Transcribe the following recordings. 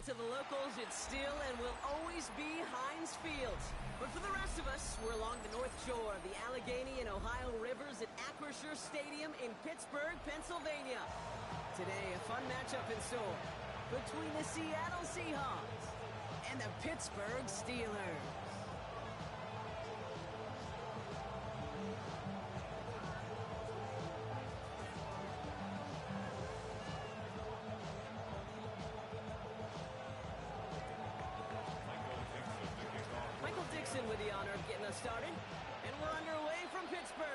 to the locals, it's still and will always be Heinz Field. But for the rest of us, we're along the north shore of the Allegheny and Ohio rivers at Acrisure Stadium in Pittsburgh, Pennsylvania. Today, a fun matchup in store between the Seattle Seahawks and the Pittsburgh Steelers. With the honor of getting us started, and we're underway from Pittsburgh.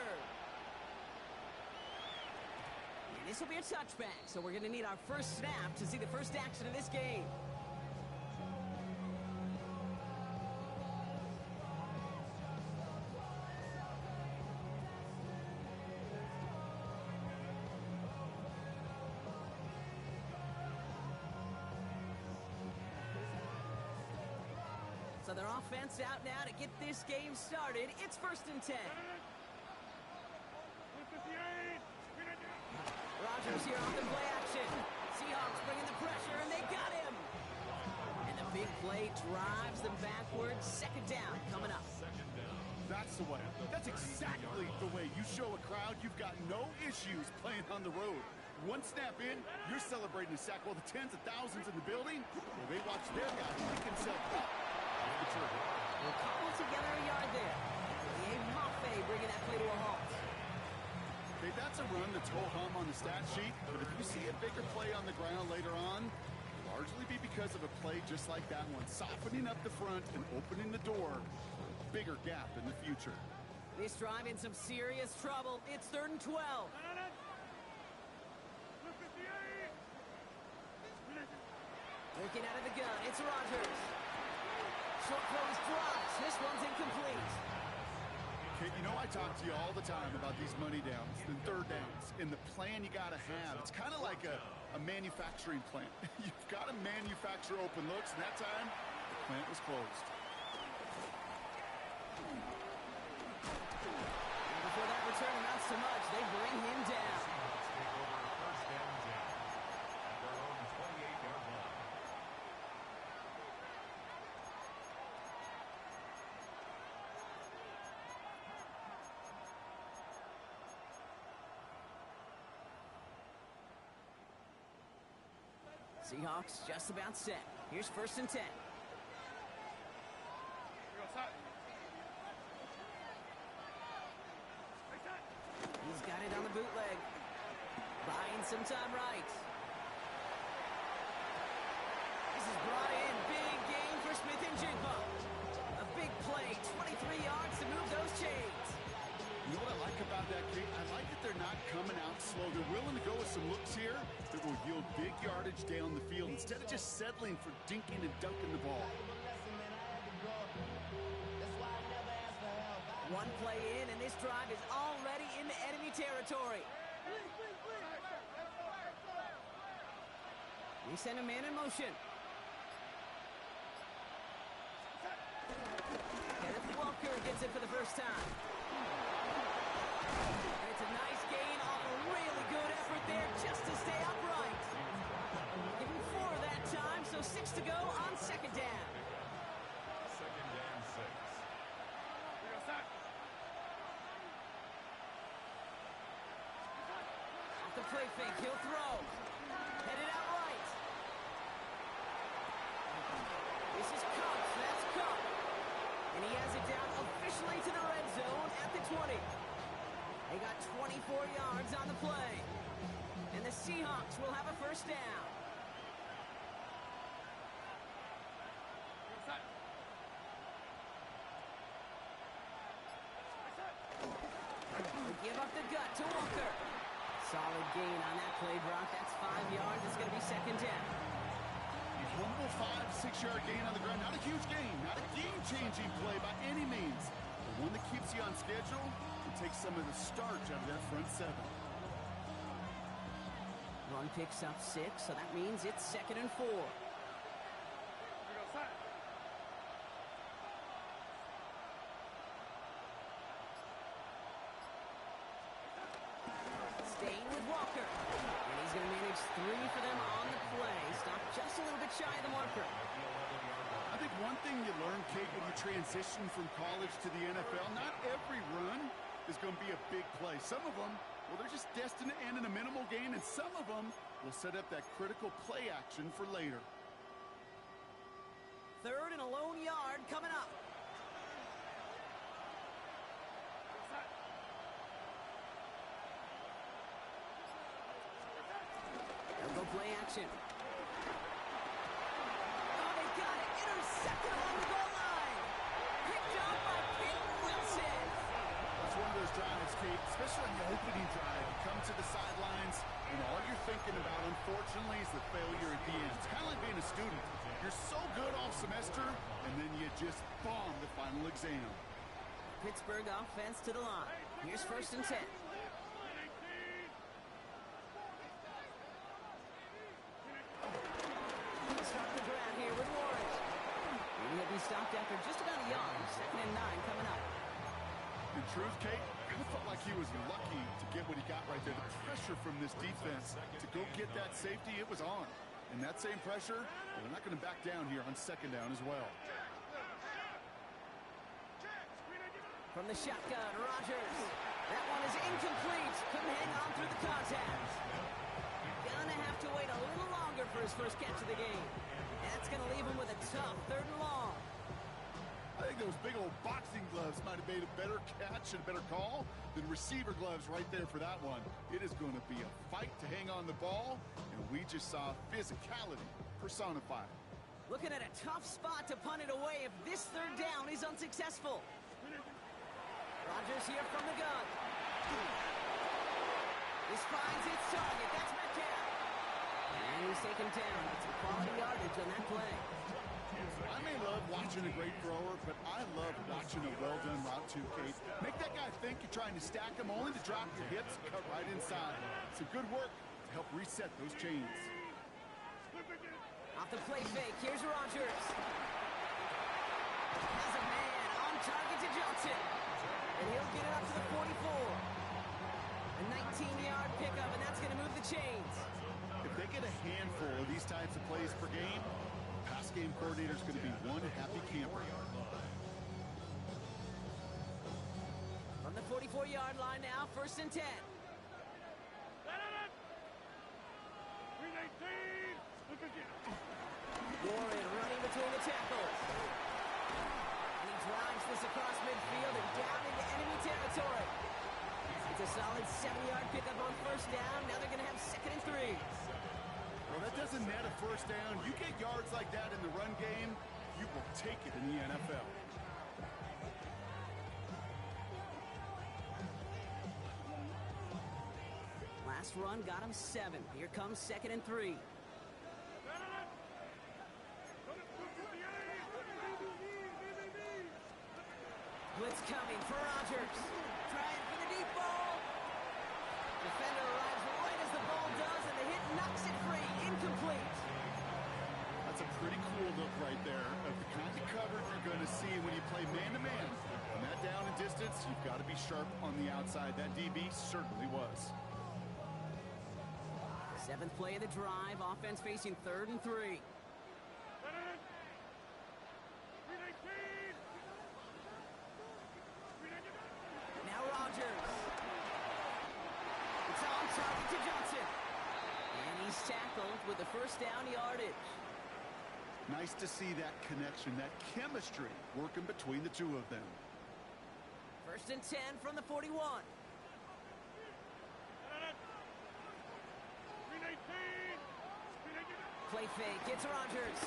And this will be a touchback, so we're going to need our first snap to see the first action of this game. So their offense out now to get this game started. It's 1st and 10. Rodgers here off the play action. Seahawks bringing the pressure, and they got him. And the big play drives them backwards. 2nd down coming up. That's the way. That's exactly the way you show a crowd you've got no issues playing on the road. One snap in, you're celebrating a sack while the tens of thousands in the building, well, they watch their guy pick himself up. We'll cobble together a yard there. Liam Mafe bringing that play to a halt. Okay, that's a run that's ho-hum on the stat sheet, but if you see a bigger play on the ground later on, it'll largely be because of a play just like that one, softening up the front and opening the door for a bigger gap in the future. This drive in some serious trouble. It's 3rd and 12. Working out of the gun, it's Rodgers. Short throws drops. This one's incomplete. Okay, you know I talk to you all the time about these money downs and 3rd downs and the plan you got to have. It's kind of like a manufacturing plant. You've got to manufacture open looks, and that time, the plant was closed. And before that return amounts to much, they bring him down. Seahawks just about set. Here's 1st and 10. He's got it on the bootleg. Buying some time right. This is brought in. Big gain for Smith and Jigba. A big play. 23 yards to move those chains. You know what I like about that, Kate? I like that they're not coming out slow. They're willing to go with some looks here that will yield big yardage down the field instead of just settling for dinking and dunking the ball. One play in, and this drive is already into enemy territory. We send a man in motion. Kenneth Walker gets it for the first time. And it's a nice gain off a really good effort there just to stay upright. Give him 4 that time, so 6 to go on 2nd down. 2nd and 6. Off the play fake, he'll throw. Headed out right. This is Cox, that's Cox. And he has it down officially to the red zone at the 20. They got 24 yards on the play. And the Seahawks will have a 1st down. They give up the gut to Walker. Solid gain on that play, Brock. That's 5 yards. It's going to be 2nd down. A humble 5-6 yard gain on the ground. Not a huge gain. Not a game-changing play by any means. But one that keeps you on schedule and takes some of the starch out of that front 7. Run picks up 6, so that means it's 2nd and 4. Staying with Walker. And he's going to manage 3 for them on the play. Stopped just a little bit shy of the marker. I think one thing you learn, Kate, when you transition from college to the NFL, not every run is going to be a big play. Some of them, well, they're just destined to end in a minimal gain, and some of them will set up that critical play action for later. 3rd and a lone yard coming up. They'll go play action. Oh, they got it. Intercepted along the goal line. Picked up by Peyton Wilson. That's one of those drives, Kate, especially on the opening drive. You come to the sidelines, and all you're thinking about, unfortunately, is the failure at the end. It's kind of like being a student. You're so good all semester, and then you just bomb the final exam. Pittsburgh offense to the line. Here's 1st and 10. Start the ground here with Warren. He'll be stopped after just about a yard. 2nd and 9 coming up. In truth, Kate, I felt like he was lucky to get what he got right there. The pressure from this defense to go get that safety, it was on. And that same pressure, they're not going to back down here on 2nd down as well. From the shotgun, Rodgers. That one is incomplete. Couldn't hang on through the contact. Gonna have to wait a little longer for his first catch of the game. That's going to leave him with a tough 3rd and long. I think those big old boxing gloves might have made a better catch and a better call than receiver gloves right there for that one. It is going to be a fight to hang on the ball, and we just saw physicality personified. Looking at a tough spot to punt it away if this 3rd down is unsuccessful. Rodgers here from the gun. This finds its target. That's Metcalf. And he's taken down. It's a quality yardage on that play. I may love watching a great thrower, but I love watching a well-done route too, Kate. Make that guy think you're trying to stack him, only to drop your hips and cut right inside. Some good work to help reset those chains. Off the play fake, here's Rodgers. Has a man on target to Johnson. And he'll get it up to the 44. A 19-yard pickup, and that's going to move the chains. If they get a handful of these types of plays per game, pass game coordinator's going to be one happy camper. From the 44-yard line now, 1st and 10. Warren running between the tackles. And he drives this across midfield and down into enemy territory. It's a solid 7-yard pickup on 1st down. Now they're going to have 2nd and 3. Well, that doesn't net a 1st down. You get yards like that in the run game, you will take it in the NFL. Last run got him 7. Here comes 2nd and 3. Blitz coming for Rodgers. Trying for the deep ball. Defender arrives right as the ball does, and the hit knocks it free. Incomplete. That's a pretty cool look right there of the kind of coverage you're going to see when you play man-to-man. On that down and distance, you've got to be sharp on the outside. That DB certainly was. 7th play of the drive. Offense facing 3rd and 3. Now Rodgers. It's on target to Johnson. And he's tackled with the 1st down yardage. Nice to see that connection, that chemistry working between the two of them. 1st and 10 from the 41. Play fake, it's Rodgers.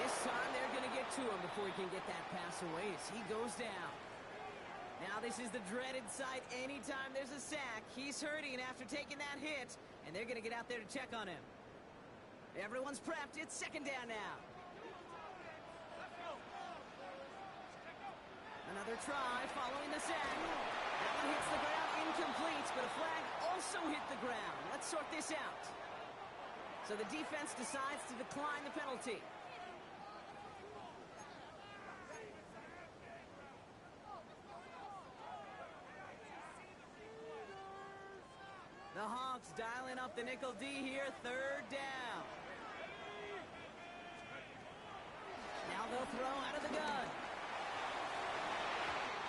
This time they're going to get to him before he can get that pass away as he goes down. Now this is the dreaded sight anytime there's a sack. He's hurting after taking that hit, and they're going to get out there to check on him. Everyone's prepped. It's 2nd down now. Another try following the sack. That one hits the ground incomplete, but a flag also hit the ground. Let's sort this out. So the defense decides to decline the penalty. The Hawks dialing up the nickel D here, third down. Now they'll throw out of the gun.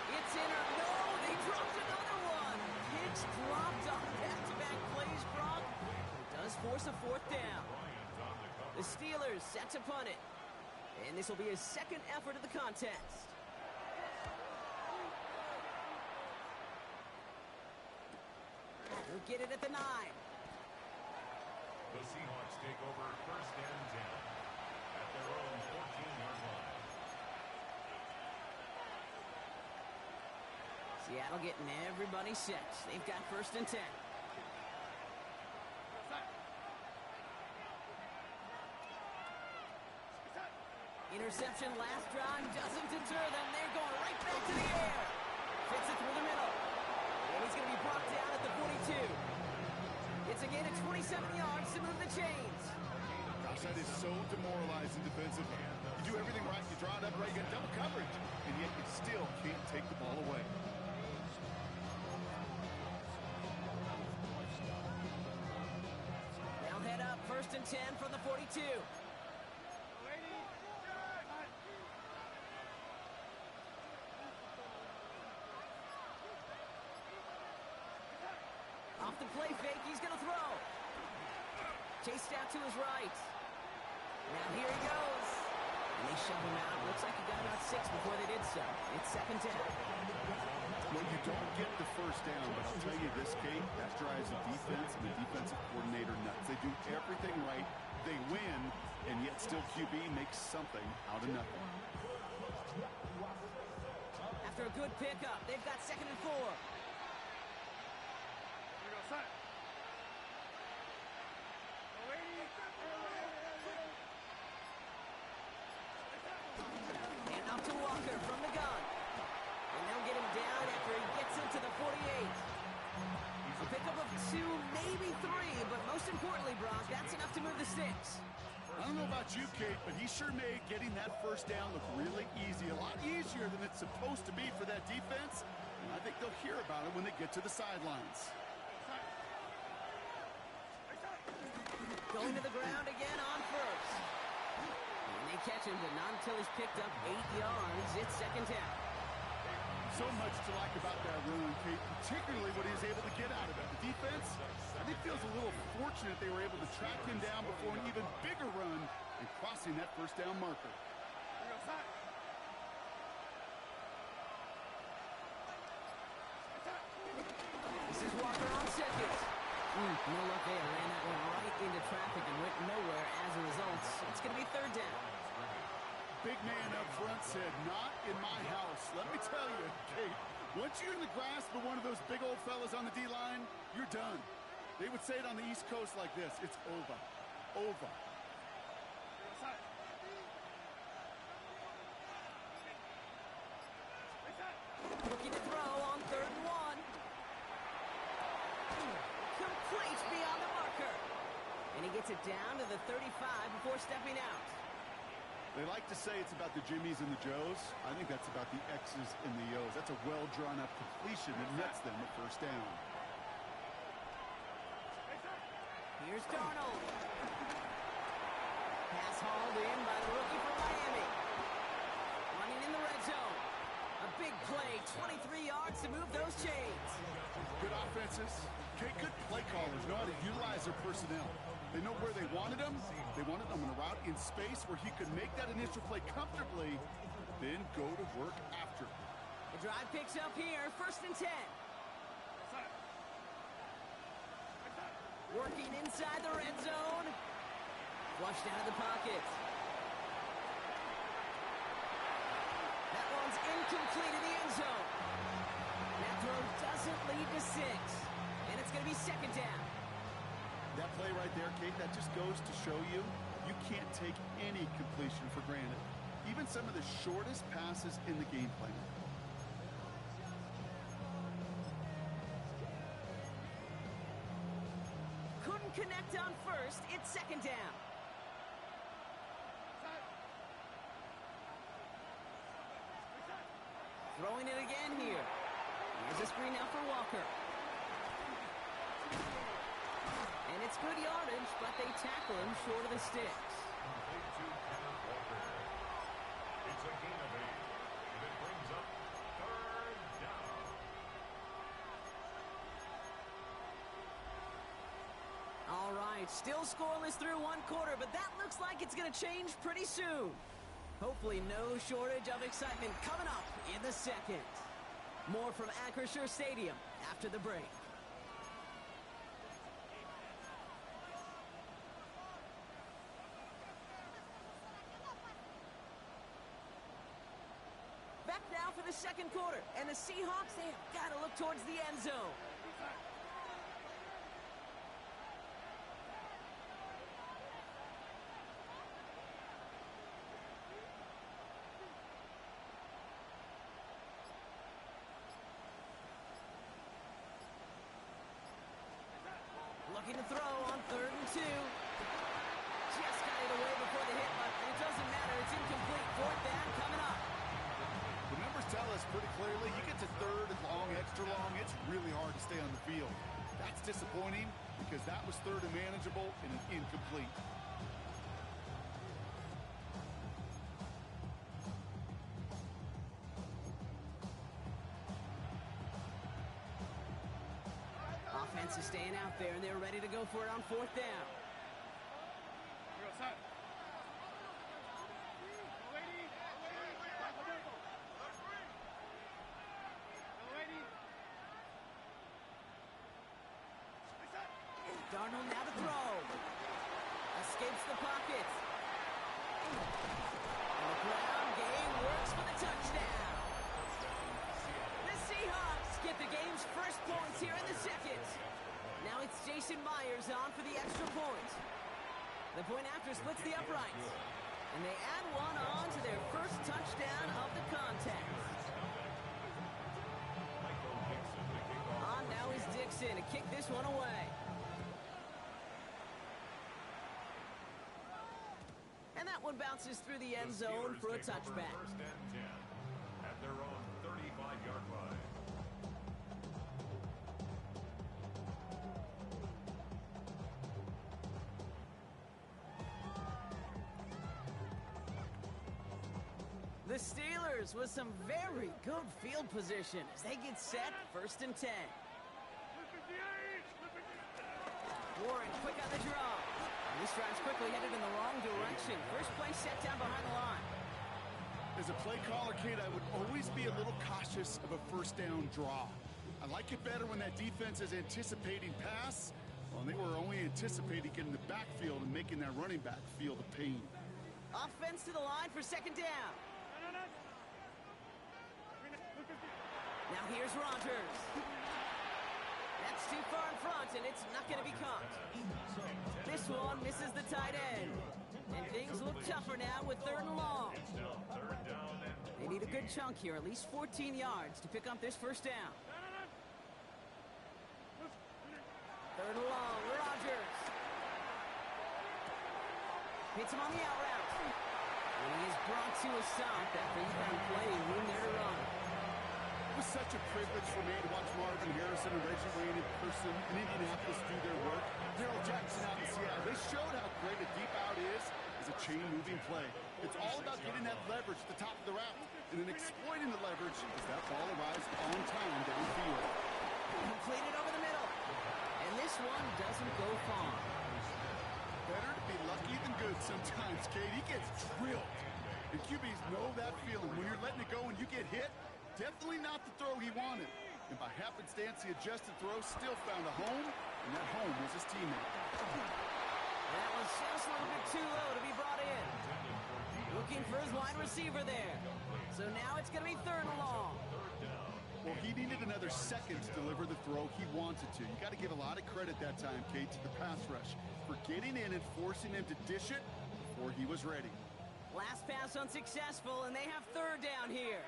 It's in or no, they dropped another one. Pitch dropped on back-to-back plays, Brock. It does force a fourth down. The Steelers set to punt it. And this will be his second effort of the contest. We'll get it at the 9. The Seahawks take over first and 10 at their own 14-yard line. Seattle getting everybody set. They've got first and 10. Interception last drive doesn't deter them. They're going right back to the air. Fits it through the middle. And he's going to be brought down at the 42. It's a gain of 27 yards to move the chains. Gosh, that is so demoralizing defensively. You do everything right, you draw it up right, you get double coverage, and yet you still can't take the ball away. They'll head up first and 10 from the 42. Off the play fake, he's going to throw. Chased out to his right. Now here he goes. And they shove him out. Looks like he got about 6 before they did so. It's second down. Well, you don't get the first down, but I'll tell you this, Kate, that drives the defense and the defensive coordinator nuts. They do everything right. They win, and yet still QB makes something out of nothing. After a good pickup, they've got second and 4. And off to Walker from the gun. And they'll get him down after he gets into the 48. A pickup of 2, maybe 3, but most importantly, Brock, that's enough to move the sticks. I don't know about you, Kate, but he sure made getting that first down look really easy. A lot easier than it's supposed to be for that defense. And I think they'll hear about it when they get to the sidelines. Going to the ground again on first. And they catch him, but not until he's picked up 8 yards. It's second down. So much to like about that run, Kate, particularly what he was able to get out of it. The defense, I think, feels a little fortunate they were able to track him down before an even bigger run and crossing that first down marker. This is Walker on second. No luck there. Ran that one right into traffic and went nowhere as a result. It's going to be third down. Big man up front said, not in my house. Let me tell you, Kate, once you're in the grasp of one of those big old fellas on the D-line, you're done. They would say it on the East Coast like this. It's over. Over. Looking to throw on third and 1. Complete beyond the marker. And he gets it down to the 35 before stepping out. They like to say it's about the Jimmies and the Joes. I think that's about the X's and the O's. That's a well-drawn-up completion that nets them at first down. Here's Darnold. Pass hauled in by the rookie from Miami. Running in the red zone. A big play, 23 yards to move those chains. Good offenses. Okay, good play callers know how to utilize their personnel. They know where they wanted him. They wanted him on a route in space where he could make that initial play comfortably, then go to work after. The drive picks up here, first and 10. Working inside the red zone. Flushed out of the pocket. That one's incomplete in the end zone. That throw doesn't lead to 6. And it's going to be second down. That play right there, Kate, that just goes to show you, you can't take any completion for granted. Even some of the shortest passes in the game plan. Couldn't connect on first. It's second down. Throwing it again here. Here's a screen now for Walker. And it's good yardage, but they tackle him short of the sticks. Complete to Kenneth Walker. It's a gain of 8, and it brings up 3rd down. All right, still scoreless through one quarter, but that looks like it's going to change pretty soon. Hopefully no shortage of excitement coming up in the second. More from Acrisure Stadium after the break. Back now for the second quarter, and the Seahawks, they have got to look towards the end zone. Looking to throw on 3rd and 2. Just got it away before the hit, but it doesn't matter. It's incomplete. 4th down coming up. The numbers tell us pretty clearly, you get to 3rd and long, extra long, it's really hard to stay on the field. That's disappointing because that was 3rd and manageable and an incomplete. Offense is staying out there, and they're ready to go for it on 4th down. Darnold now to throw. Escapes the pocket. And the ground game works for the touchdown. The Seahawks get the game's first points here in the second. Now it's Jason Myers on for the extra point. The point after splits the uprights. And they add one on to their first touchdown of the contest. On now is Dixon to kick this one away. And that one bounces through the end zone for a touchback. 1st and 10 at their own 35-yard line. The Steelers with some very good field position as they get set 1st and 10. Warren quick on the draw. And this drive's quickly headed in the wrong direction. First play set down behind the line. As a play caller, Kate, I would always be a little cautious of a 1st down draw. I like it better when that defense is anticipating pass. Well, they were only anticipating getting the backfield and making that running back feel the pain. Offense to the line for 2nd down. Now here's Rodgers. That's too far in front, and it's not going to be caught. This one misses the tight end. And things look tougher now with 3rd and long. It's now 3rd down and They need a good chunk here, at least 14 yards to pick up this 1st down. 3rd and long, Rodgers. Hits him on the out route. And he is brought to a stop after he found plenty of room there to run. It was such a privilege for me to watch Marvin Harrison and Reggie Wayne in person in Indianapolis do their work. Daryl Jackson out in Seattle. They showed how great a deep out is as a chain-moving play. It's all about getting that leverage at the top of the route and then exploiting the leverage as that ball arrives on time downfield. Completed over the middle. And this one doesn't go far. Better to be lucky than good sometimes, Kate. He gets drilled. And QBs know that feeling. When you're letting it go and you get hit, definitely not the throw he wanted. And by happenstance, the adjusted throw still found a home, and that home was his teammate. That was just a little bit too low to be brought in. Looking for his wide receiver there. So now it's going to be 3rd and long. Well, he needed another second to deliver the throw he wanted to. You got to give a lot of credit that time, Kate, to the pass rush for getting in and forcing him to dish it before he was ready. Last pass unsuccessful, and they have 3rd down here.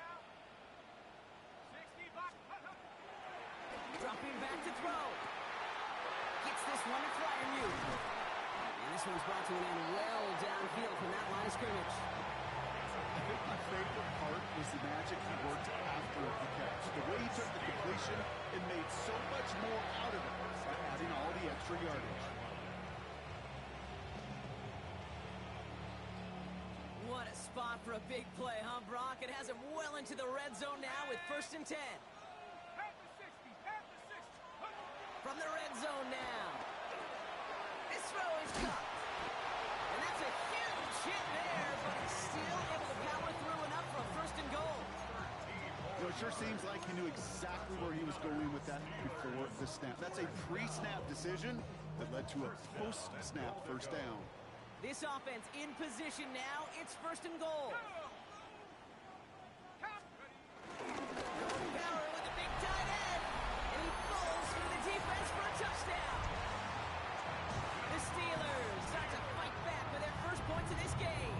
Dropping back to throw. Gets this one to Fryermuth. And this one's brought to an end well downfield from that line of scrimmage. I think my favorite part was the magic he worked after the catch. The way he took the completion and made so much more out of it by adding all the extra yardage. What a spot for a big play, huh, Brock? It has him well into the red zone now with 1st and 10. From the red zone now. This throw is caught. And that's a huge hit there, but he's still able to power through enough for a 1st and goal. So it sure seems like he knew exactly where he was going with that before the snap. That's a pre-snap decision that led to a post-snap 1st down. This offense in position now. It's 1st and goal. Power with a big tight end. And he falls through the defense for a touchdown. The Steelers start to fight back with their 1st points of this game.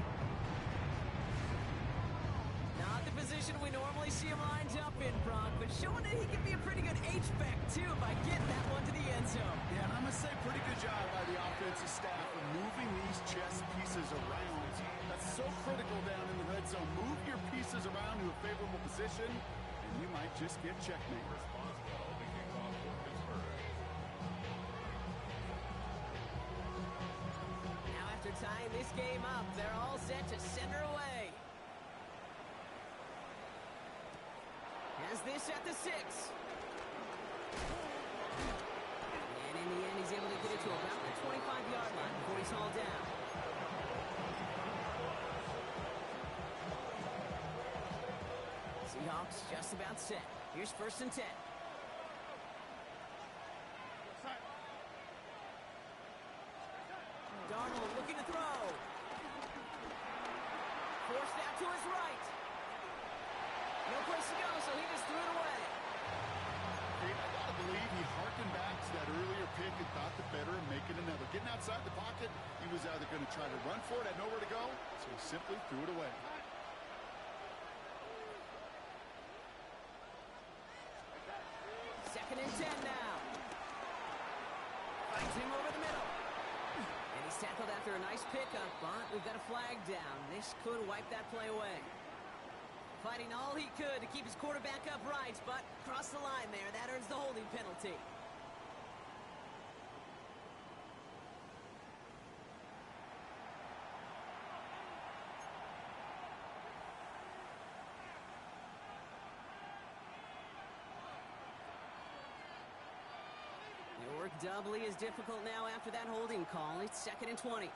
Not the position we normally see him lined up in, Brock, but showing that he can be a pretty good H-back, too, by getting that one to the end zone. Yeah, and I'm going to say pretty good job by the offensive staff of moving these chess pieces around. That's so critical down in the red zone. Move your pieces around to a favorable position, and you might just get checkmate. Now after tying this game up, they're all set to send her away. Has this at the 6. And in the end, he's able to get it to about the 25-yard line before he's hauled down. Seahawks just about set. Here's 1st and 10. Darnold looking to throw. Forced out to his right. No place to go, so he just threw it away. I gotta believe he harkened back to that earlier pick and thought the better of making another. Getting outside the pocket, he was either going to try to run for it, had nowhere to go, so he simply threw it away. Second and 10 now. Finds him over the middle. And he's tackled after a nice pickup, but we've got a flag down. This could wipe that play away. Fighting all he could to keep his quarterback upright, but across the line there, that earns the holding penalty. It'll work doubly as difficult now after that holding call. It's 2nd and 20.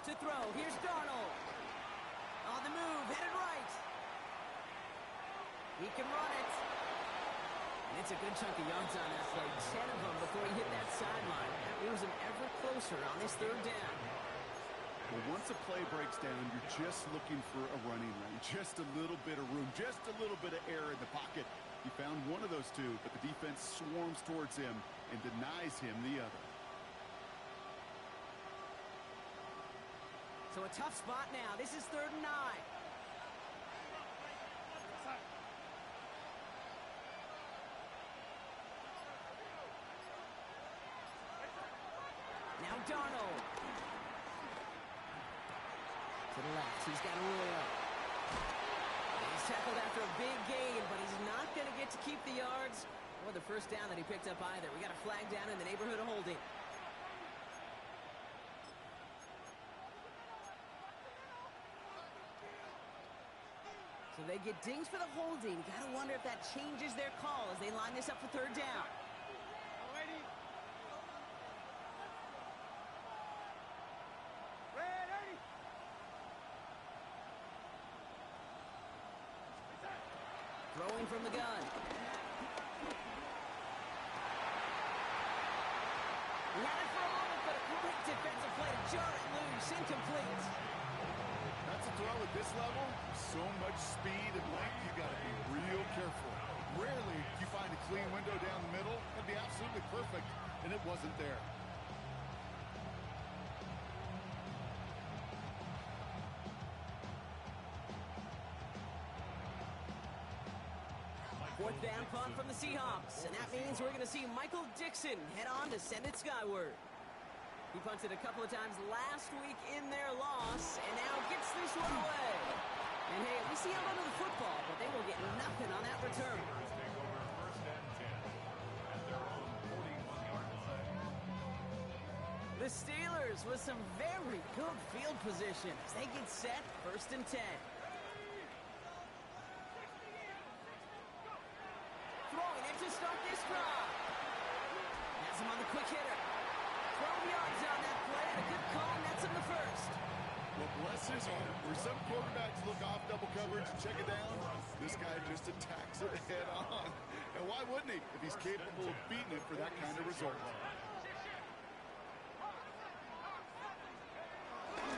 To throw, here's Darnold. On the move, headed right. He can run it. And it's a good chunk of yards on that play. 10 of them before he hit that sideline. That moves him ever closer on this 3rd down. Well, once a play breaks down, you're just looking for a running lane. Just a little bit of room, just a little bit of air in the pocket. He found one of those two, but the defense swarms towards him and denies him the other. So a tough spot now. This is 3rd and 9. Now Darnold. To the left. He's got a roll up. He's tackled after a big gain, but he's not going to get to keep the yards or the 1st down that he picked up either. We got a flag down in the neighborhood of holding. So they get dinged for the holding. Got to wonder if that changes their call as they line this up for 3rd down. Throwing from the gun. He had it for a moment, but a great defensive play to jar it loose. Incomplete. That's a throw at this level. So much speed and length, you got to be real careful. Rarely do you find a clean window down the middle. That'd be absolutely perfect, and it wasn't there. 4th down punt from the Seahawks, and that means we're going to see Michael Dixon head on to send it skyward. He punted a couple of times last week in their loss, and now gets this one away. And hey, at least he held onto the football, but they will get nothing on that return. The The Steelers with some very good field position as they get set, 1st and 10. Throwing it to start this drive. Has him on the quick hitter. 12 yards on that play, and a good call nets him the first. Well, bless his heart. Where some quarterbacks look off double coverage and check it down, this guy just attacks it head on. And why wouldn't he if he's capable of beating it for that kind of result?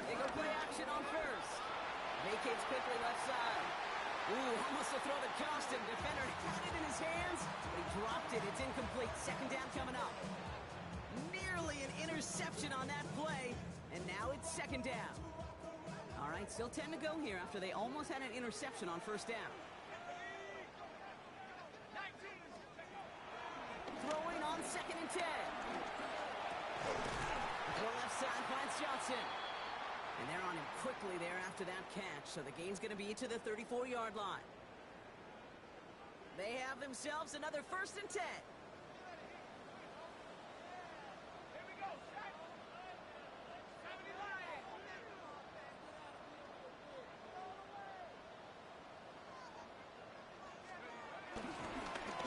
They go play action on first. Vacates quickly left side. Ooh, almost a throw that cost him. Defender had it in his hands, but he dropped it. It's incomplete. 2nd down coming up. Nearly an interception on that play, and now it's 2nd down. All right, still 10 to go here after they almost had an interception on 1st down. Throwing on 2nd and 10. Throw left side finds Johnson. And they're on him quickly there after that catch, so the gain's going to be to the 34-yard line. They have themselves another 1st and 10.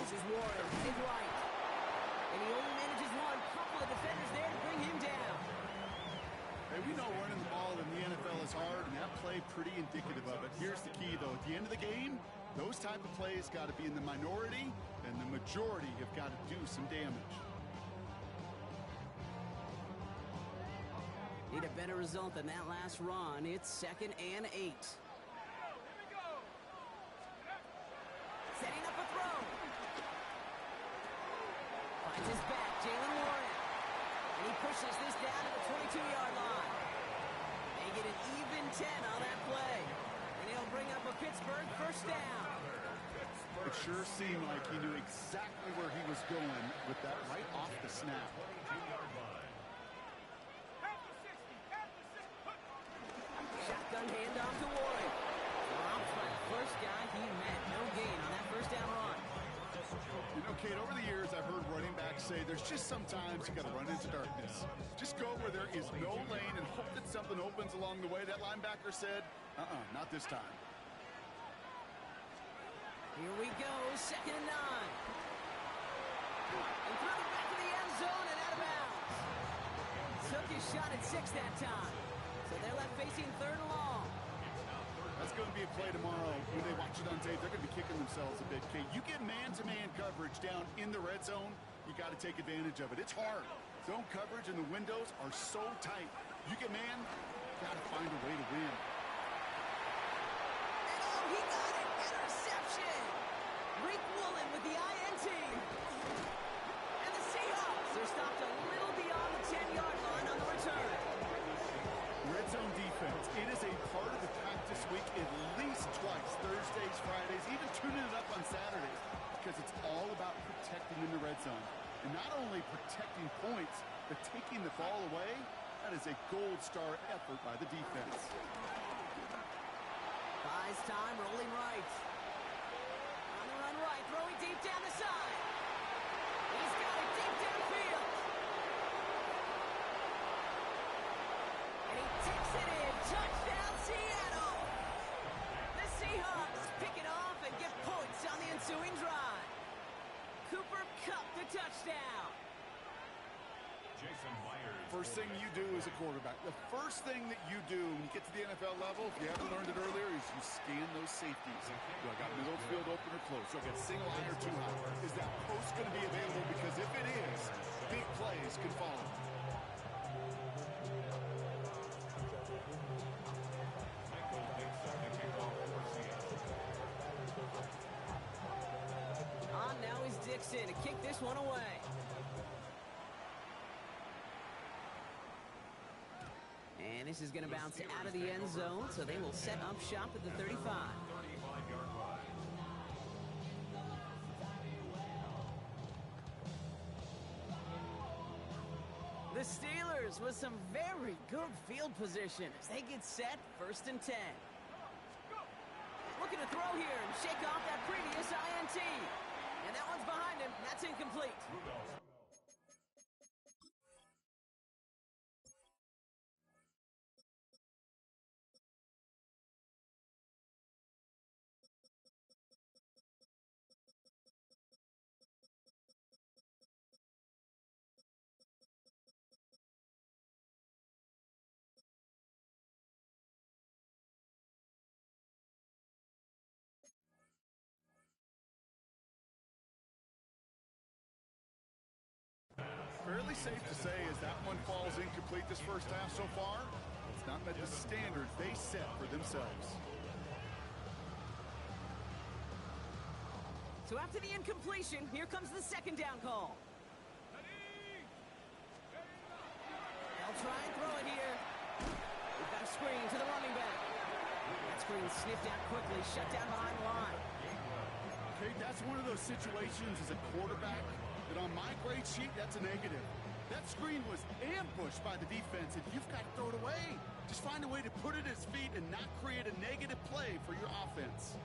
This is Warren, big right. And he only manages one. Couple of defenders there to bring him down. Hey, we know running the ball in the NFL is hard, and that play pretty indicative of it. Here's the key, though. At the end of the game, those type of plays got to be in the minority, and the majority have got to do some damage. Need a better result than that last run. It's 2nd and 8. Setting up a throw. Finds his back, Jalen Warren. And he pushes this down to the 22-yard line. They get an even 10 on that play. And he'll bring up a Pittsburgh 1st down. It sure seemed like he knew exactly where he was going with that right off the snap. Shotgun handoff to Warren. Dropped by the first guy he met. No gain on that 1st down run. You know, Kate, over the years, I've heard running backs say there's just sometimes you got to run into darkness. Just go where there is no lane and hope that something opens along the way. That linebacker said, not this time. Here we go, 2nd and 9. And through the back of the end zone and out of bounds. Took his shot at 6 that time. So they're left facing 3rd and long. That's going to be a play tomorrow. When they watch it on tape, they're going to be kicking themselves a bit, Kate. You get man-to-man coverage down in the red zone, you got to take advantage of it. It's hard. Zone coverage and the windows are so tight. You get man, got to find a way to win. And oh, he got it! Interception! Rick Woolen with the INT. And the Seahawks are stopped a little beyond the 10-yard line on the return. Red zone defense, it is a part of the practice week at least twice, Thursdays, Fridays, even tuning it up on Saturdays, because it's all about protecting in the red zone. And not only protecting points, but taking the ball away, that is a gold star effort by the defense. Buys time, rolling right. On the run right, throwing deep down the side. He's got it deep downfield. And he takes it in. Touchdown, Seattle. The Seahawks pick it off and get points on the ensuing drive. Cooper Kupp the touchdown. Jason Myers. First thing you do as a quarterback, the first thing that you do when you get to the NFL level, if you haven't learned it earlier, is you scan those safeties. Do I got middle field open or close? Do I got single high or two high? Is that post going to be available? Because if it is, big plays can follow. Michael Dixon to kick off for Seattle. On now is Dixon to kick this one away. And this is going to bounce out of the end zone, so they will set up shop at the 35. 35-yard line. The Steelers with some very good field position as they get set, 1st and 10. Looking to throw here and shake off that previous INT. And that one's behind him. That's incomplete. Rudolph Probably safe to say as that one falls incomplete this first half so far, it's not met the standards they set for themselves. So after the incompletion, here comes the second down call. They'll try and throw it here. We've got a screen to the running back. That screen sniffed out quickly, shut down behind the line. Okay, that's one of those situations as a quarterback that on my grade sheet, that's a negative. That screen was ambushed by the defense, and you've got to throw it away. Just find a way to put it at his feet and not create a negative play for your offense.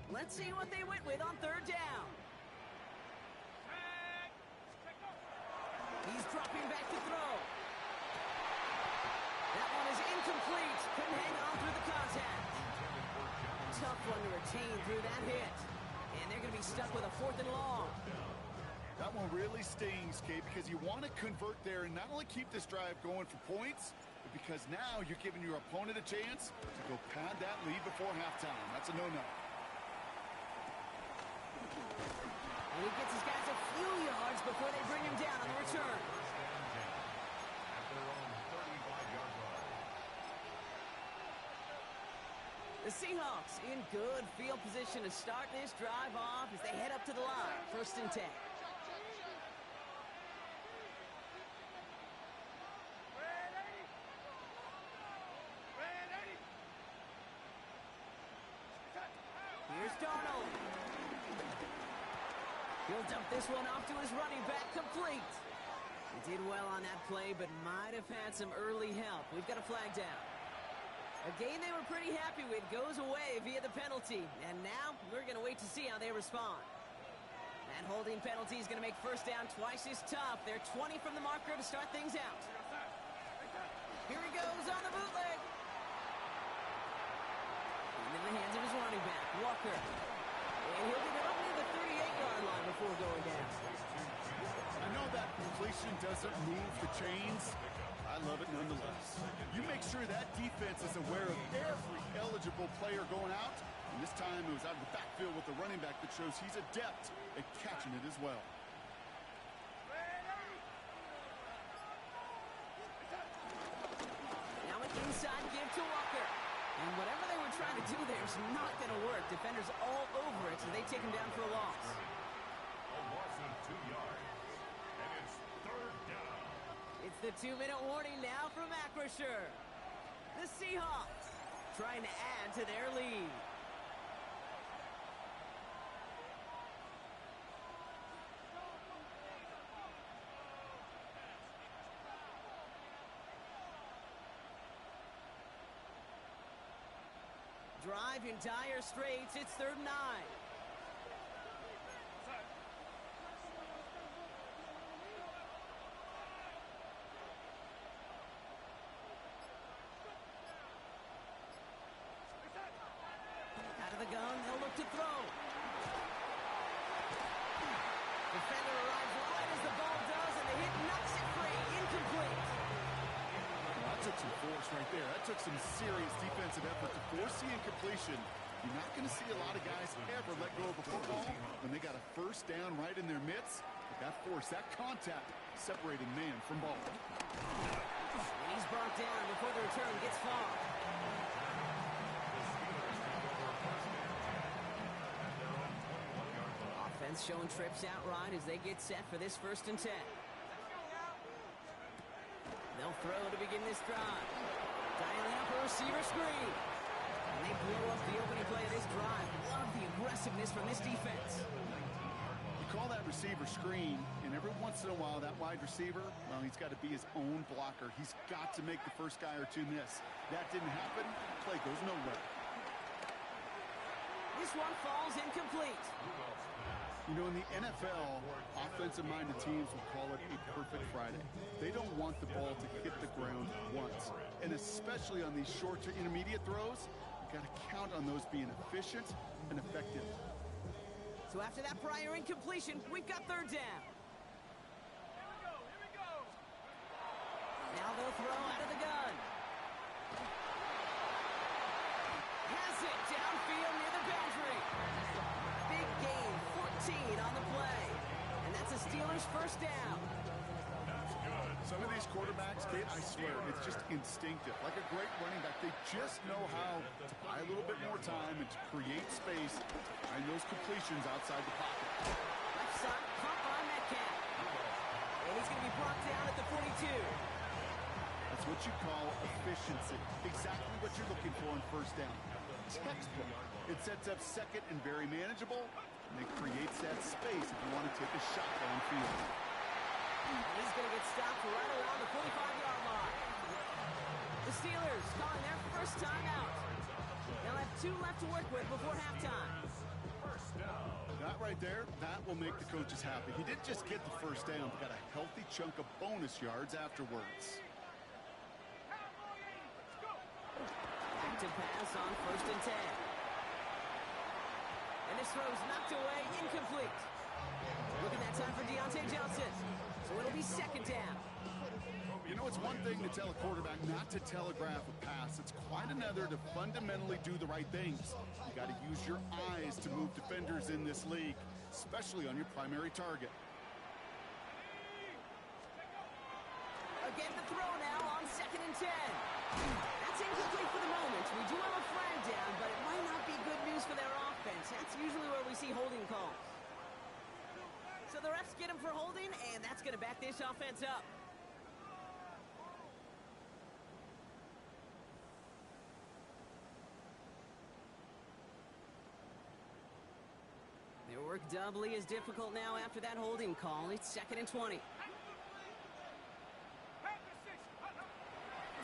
Let's see what they went with on third down. He's dropping back to throw. That one is incomplete. Couldn't hang on through the contact. Tough one to retain through that hit. And they're going to be stuck with a 4th and long. That one really stings, Kate, because you want to convert there and not only keep this drive going for points, but because now you're giving your opponent a chance to go pad that lead before halftime. That's a no-no. And he gets his guys a few yards before they bring him down on the return. The Seahawks in good field position to start this drive off as they head up to the line. 1st and 10. Here's Darnold. He'll dump this one off to his running back, complete. He did well on that play, but might have had some early help. We've got a flag down. A game they were pretty happy with goes away via the penalty. And now we're going to wait to see how they respond. That holding penalty is going to make first down twice as tough. They're 20 from the marker to start things out. Here he goes on the bootleg. Into the hands of his running back, Walker. And he'll get it up to the 38-yard line before going down. I know that completion doesn't move the chains. I love it nonetheless. You make sure that defense is aware of every eligible player going out. And this time it was out of the backfield with the running back that shows he's adept at catching it as well. Now an inside give to Walker. And whatever they were trying to do there is not going to work. Defenders all over it, so they take him down for a loss. A loss of 2 yards. And it's 3rd down. It's the 2-minute warning now from Acrisure. The Seahawks trying to add to their lead. Drive in dire straits. It's 3rd and 9. Out of the gun, they'll look to throw. Defender arrives right as the ball does, and the hit knocks it free. Incomplete. Well, that took some force right there. That took some serious defensive effort to force the incompletion. You're not going to see a lot of guys ever let go of a football when they got a first down right in their midst. But that force, that contact, separating man from ball. And he's brought down before the return gets far. Offense showing trips out right as they get set for this 1st and 10. They'll throw to begin this drive. Dialing up a receiver screen. And they blow up the opening play of this drive. Love the aggressiveness from this defense. You call that receiver screen, and every once in a while, that wide receiver, well, he's got to be his own blocker. He's got to make the first guy or two miss. That didn't happen. Play goes nowhere. This one falls incomplete. You know, in the NFL, offensive-minded teams will call it a perfect Friday. They don't want the ball to hit the ground once. And especially on these short to intermediate throws, you got to count on those being efficient and effective. So after that prior incompletion, we've got 3rd down. Now they'll throw out of the gun. Has it downfield near the boundary. on the play. And that's a Steelers first down. That's good. Some of these quarterbacks, kid, I swear, it's just instinctive. Like a great running back, they just know how to buy a little bit more time and to create space and those completions outside the pocket. Left side, pump by Metcalf. And he's going to be brought down at the 42. That's what you call efficiency. Exactly what you're looking for on first down. Textbook. It sets up second and very manageable, and it creates that space if you want to take a shot downfield. And he's going to get stopped right around the 45-yard line. The Steelers calling their first time out. They'll have 2 left to work with before halftime. First down. That right there, that will make the coaches happy. He didn't just get the first down, but got a healthy chunk of bonus yards afterwards. Back to pass on first and 10. And this throw's knocked away, incomplete. Look at that time for Deontay Johnson. So it'll be second down. You know, it's one thing to tell a quarterback not to telegraph a pass. It's quite another to fundamentally do the right things. You got to use your eyes to move defenders in this league, especially on your primary target. Again, the throw now on second and 10. That's incomplete for the moment. We do have a flag down, but it might not be good news for their offense. That's usually where we see holding calls. So the refs get him for holding, and that's going to back this offense up. Their work doubly is difficult now after that holding call. It's second and 20.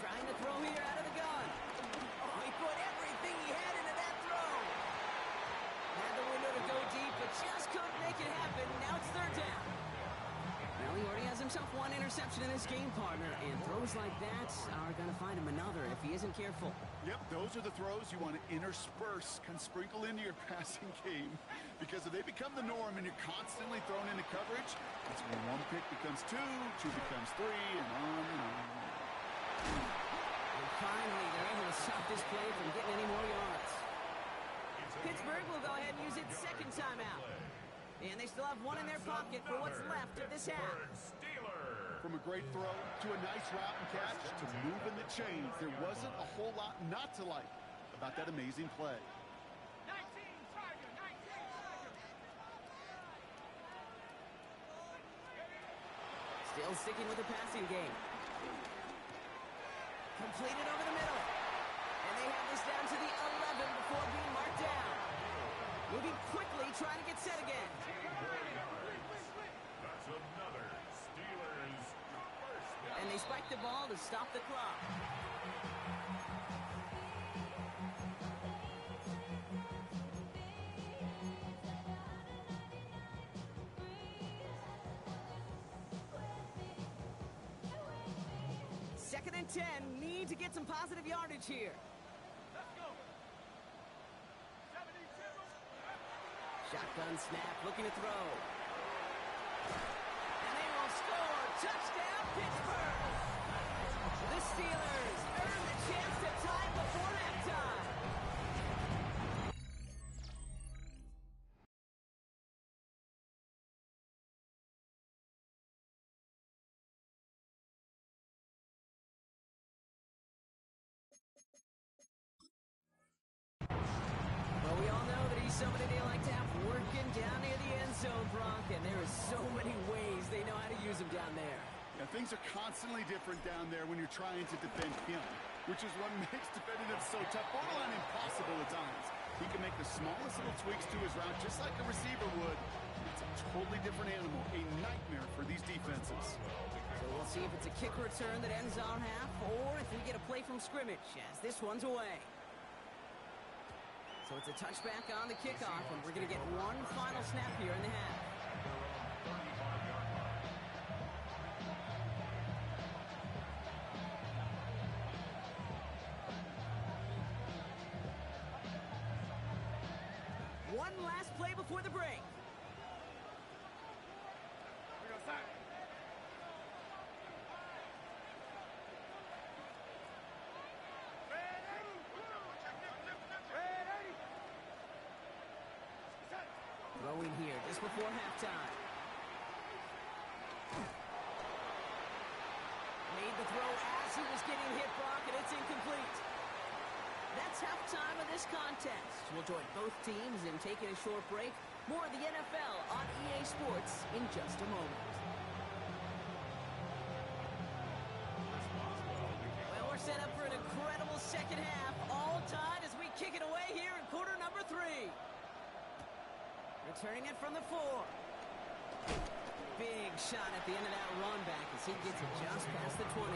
Trying to throw here out of the gun. Oh, he put everything he had into that throw. Had the window to go deep, but just couldn't make it happen. Now it's third down. Well, he already has himself 1 interception in this game, partner, and throws like that are going to find him another if he isn't careful. Yep, those are the throws you want to intersperse, kind of sprinkle into your passing game, because if they become the norm and you're constantly thrown into coverage, that's when 1 pick becomes 2, 2 becomes 3, and on and on. And finally, they're able to stop this play from getting any more yards. Pittsburgh will go ahead and use its second timeout. And they still have 1 in their pocket for what's left of this half. From a great throw to a nice route and catch to moving the chains, there wasn't a whole lot not to like about that amazing play. Still sticking with the passing game. Completed over the middle. And they have this down to the 11 before being marked down. Moving quickly, trying to get set again. That's another Steelers first down. And they spike the ball to stop the clock. Second and 10, need to get some positive yardage here. Shotgun snap, looking to throw. And they will score. Touchdown, Pittsburgh. The Steelers earn the chance to tie before halftime. Well, we all know that he's somebody they like to have working down near the end zone, Brock, and there are so many ways they know how to use him down there. Yeah, things are constantly different down there when you're trying to defend him, which is what makes defending him so tough, borderline impossible at times. He can make the smallest little tweaks to his route just like a receiver would. It's a totally different animal, a nightmare for these defenses. So we'll see if it's a kick return that ends our half, or if we get a play from scrimmage, as this one's away. So it's a touchback on the kickoff, and we're going to get 1 final snap here in the half. One last play before the break. Throwing here, just just before halftime. Made the throw as he was getting hit, Brock, and it's incomplete. That's halftime of this contest. We'll join both teams in taking a short break. More of the NFL on EA Sports in just a moment. Well, we're set up for an incredible second half. All tied as we kick it away here in quarter number 3. Returning it from the 4. Big shot at the end of that run back as he gets it just past the 20.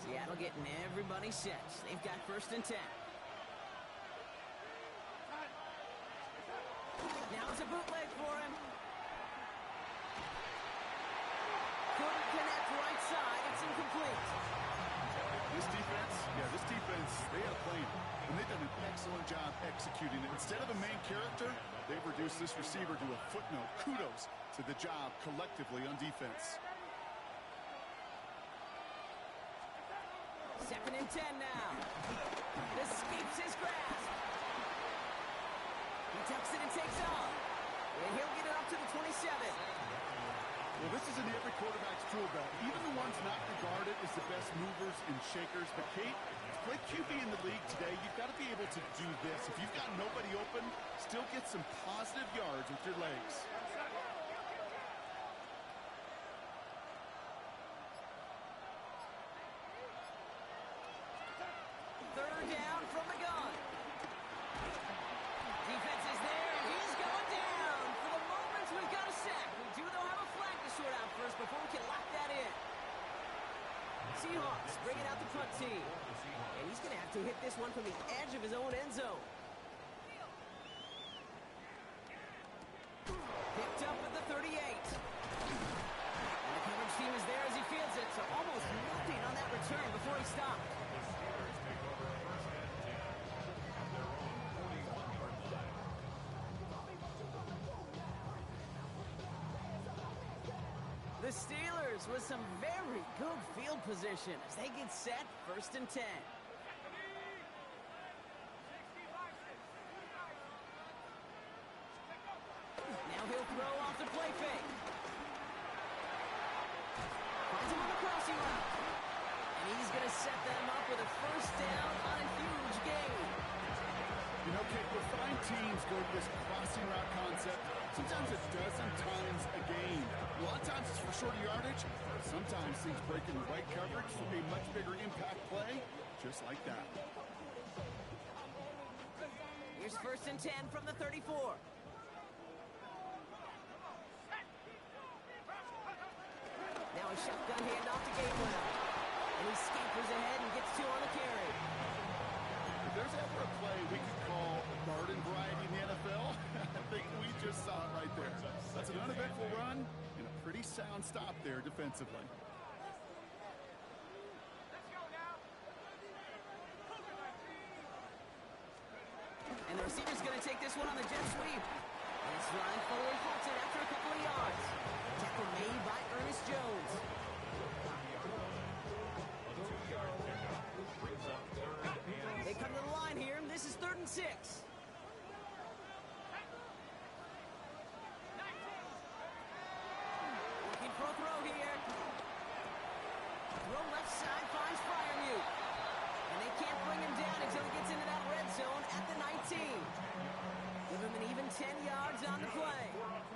Seattle getting everybody set. They've got 1st and 10. Now it's a bootleg for him. Couldn't connect right side. It's incomplete. This defense, they had a plan. And they've done an excellent job executing it. Instead of a main character, they've reduced this receiver to a footnote. Kudos to the job collectively on defense. 2nd and 10 now. Escapes his grasp. He tucks it and takes off. And he'll get it up to the 27. Well, this is in every quarterback's tool belt. Even the ones not regarded as the best movers and shakers. But, Kate, to play QB in the league today, you've got to be able to do this. If you've got nobody open, still get some positive yards with your legs. Third down from the gun. Defense is there, and he's going down. For the moment, we've got a sack. We do, though, have a flag to sort out first before we can lock that in. Seahawks bring it out the front team. And he's going to have to hit this one from the edge of his own end zone. Picked up at the 38. And the coverage team is there as he fields it, so almost nothing on that return before he stopped. The Steelers with some very good field position as they get set, 1st and 10. Now he'll throw off the play fake. Finds him on the crossing route. And he's going to set them up with a 1st down on a huge gain. You know, Kate, refined teams go to this crossing route concept sometimes a dozen times a game. A lot of times it's for shorter yardage. Sometimes things break in the right coverage for a much bigger impact play, just like that. Here's 1st and 10 from the 34. Now a shotgun handoff to Gainwell. And he scampers ahead and gets 2 on the carry. If there's ever a play we could call garden variety in the NFL, I think we just saw it right there. That's an uneventful run and a pretty sound stop there defensively. And the receiver's going to take this one on the jet sweep. And it's running forward, halted after a couple of yards. Tackle made by Ernest Jones. They come to the line here. This is 3rd and 6. Looking for a throw here. Throw left side finds Freiermuth. And they can't bring him down until he gets into that red zone at the 19. Give him an even 10 yards on the play.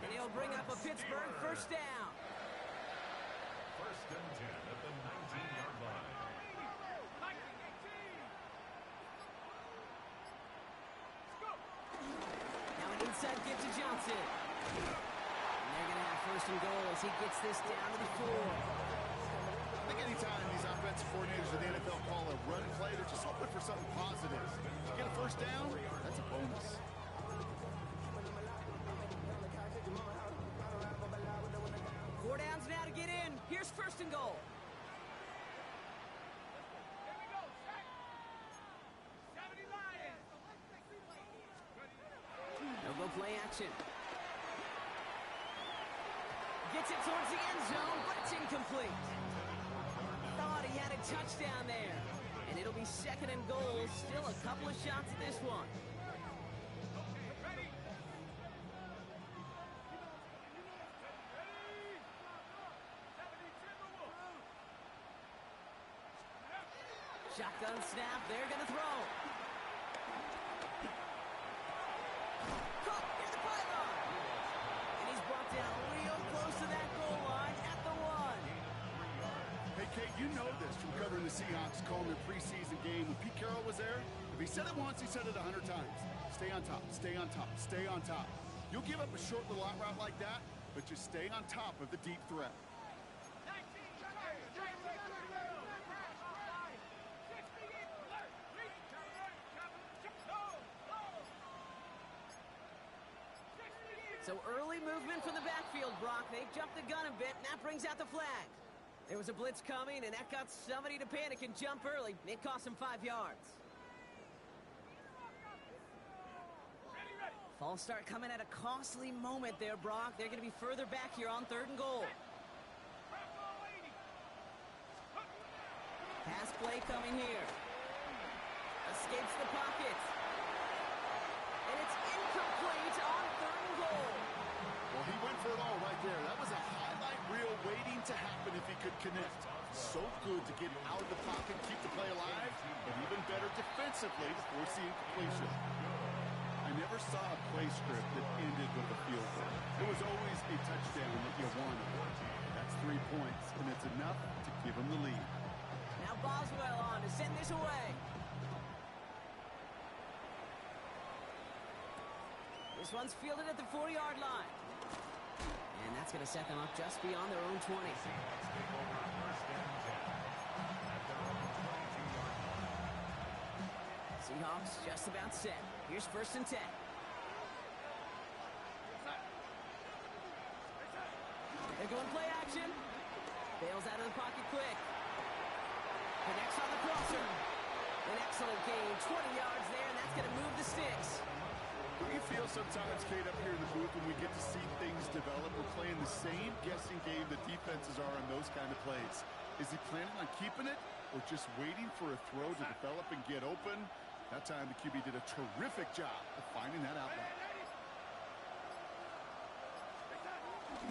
And he'll bring up a Pittsburgh 1st down. 1st and 10 at the 19-yard line. Now an inside give to Johnson. And they're going to have 1st and goal as he gets this down to the 4. I think anytime these offensive coordinators in the NFL call a run play, they're just hoping for something positive. If you get a 1st down, that's a bonus. 4 downs now to get in. Here's 1st and goal. They'll go play action. Gets it towards the end zone, but it's incomplete. Thought he had a touchdown there. And it'll be second and goal. Still a couple of shots at this one. Shotgun snap. They're going to throw. Caught near the pylon. And he's brought down real close to that goal line at the 1. Hey, Kate, you know this from covering the Seahawks, calling their preseason game. When Pete Carroll was there, if he said it once, he said it 100 times. Stay on top, stay on top, stay on top. You'll give up a short little out route like that, but just stay on top of the deep threat. So early movement from the backfield, Brock. They jumped the gun a bit, and that brings out the flag. There was a blitz coming, and that got somebody to panic and jump early. It cost him 5 yards. False start coming at a costly moment there, Brock. They're going to be further back here on 3rd and goal. Pass play coming here. Escapes the pocket. And it's incomplete on 3rd and goal. Well, he went for it all right there. That was a highlight reel waiting to happen if he could connect. So good to get out of the pocket, keep the play alive, but even better defensively to force the incompletion. I never saw a play script that ended with a field goal. It was always a touchdown that you wanted. That's 3 points, and it's enough to give him the lead. Now Boswell on to send this away. This one's fielded at the 40-yard line. And that's going to set them up just beyond their own 20. Seahawks just about set. Here's 1st and 10. They're going play action. Bails out of the pocket quick. Connects on the crosser. An excellent gain. 20 yards there, and that's going to move the sticks. Do you feel sometimes, Kate, up here in the booth when we get to see things develop, we're playing the same guessing game that defenses are on those kind of plays? Is he planning on keeping it or just waiting for a throw to develop and get open? That time the QB did a terrific job of finding that outlet.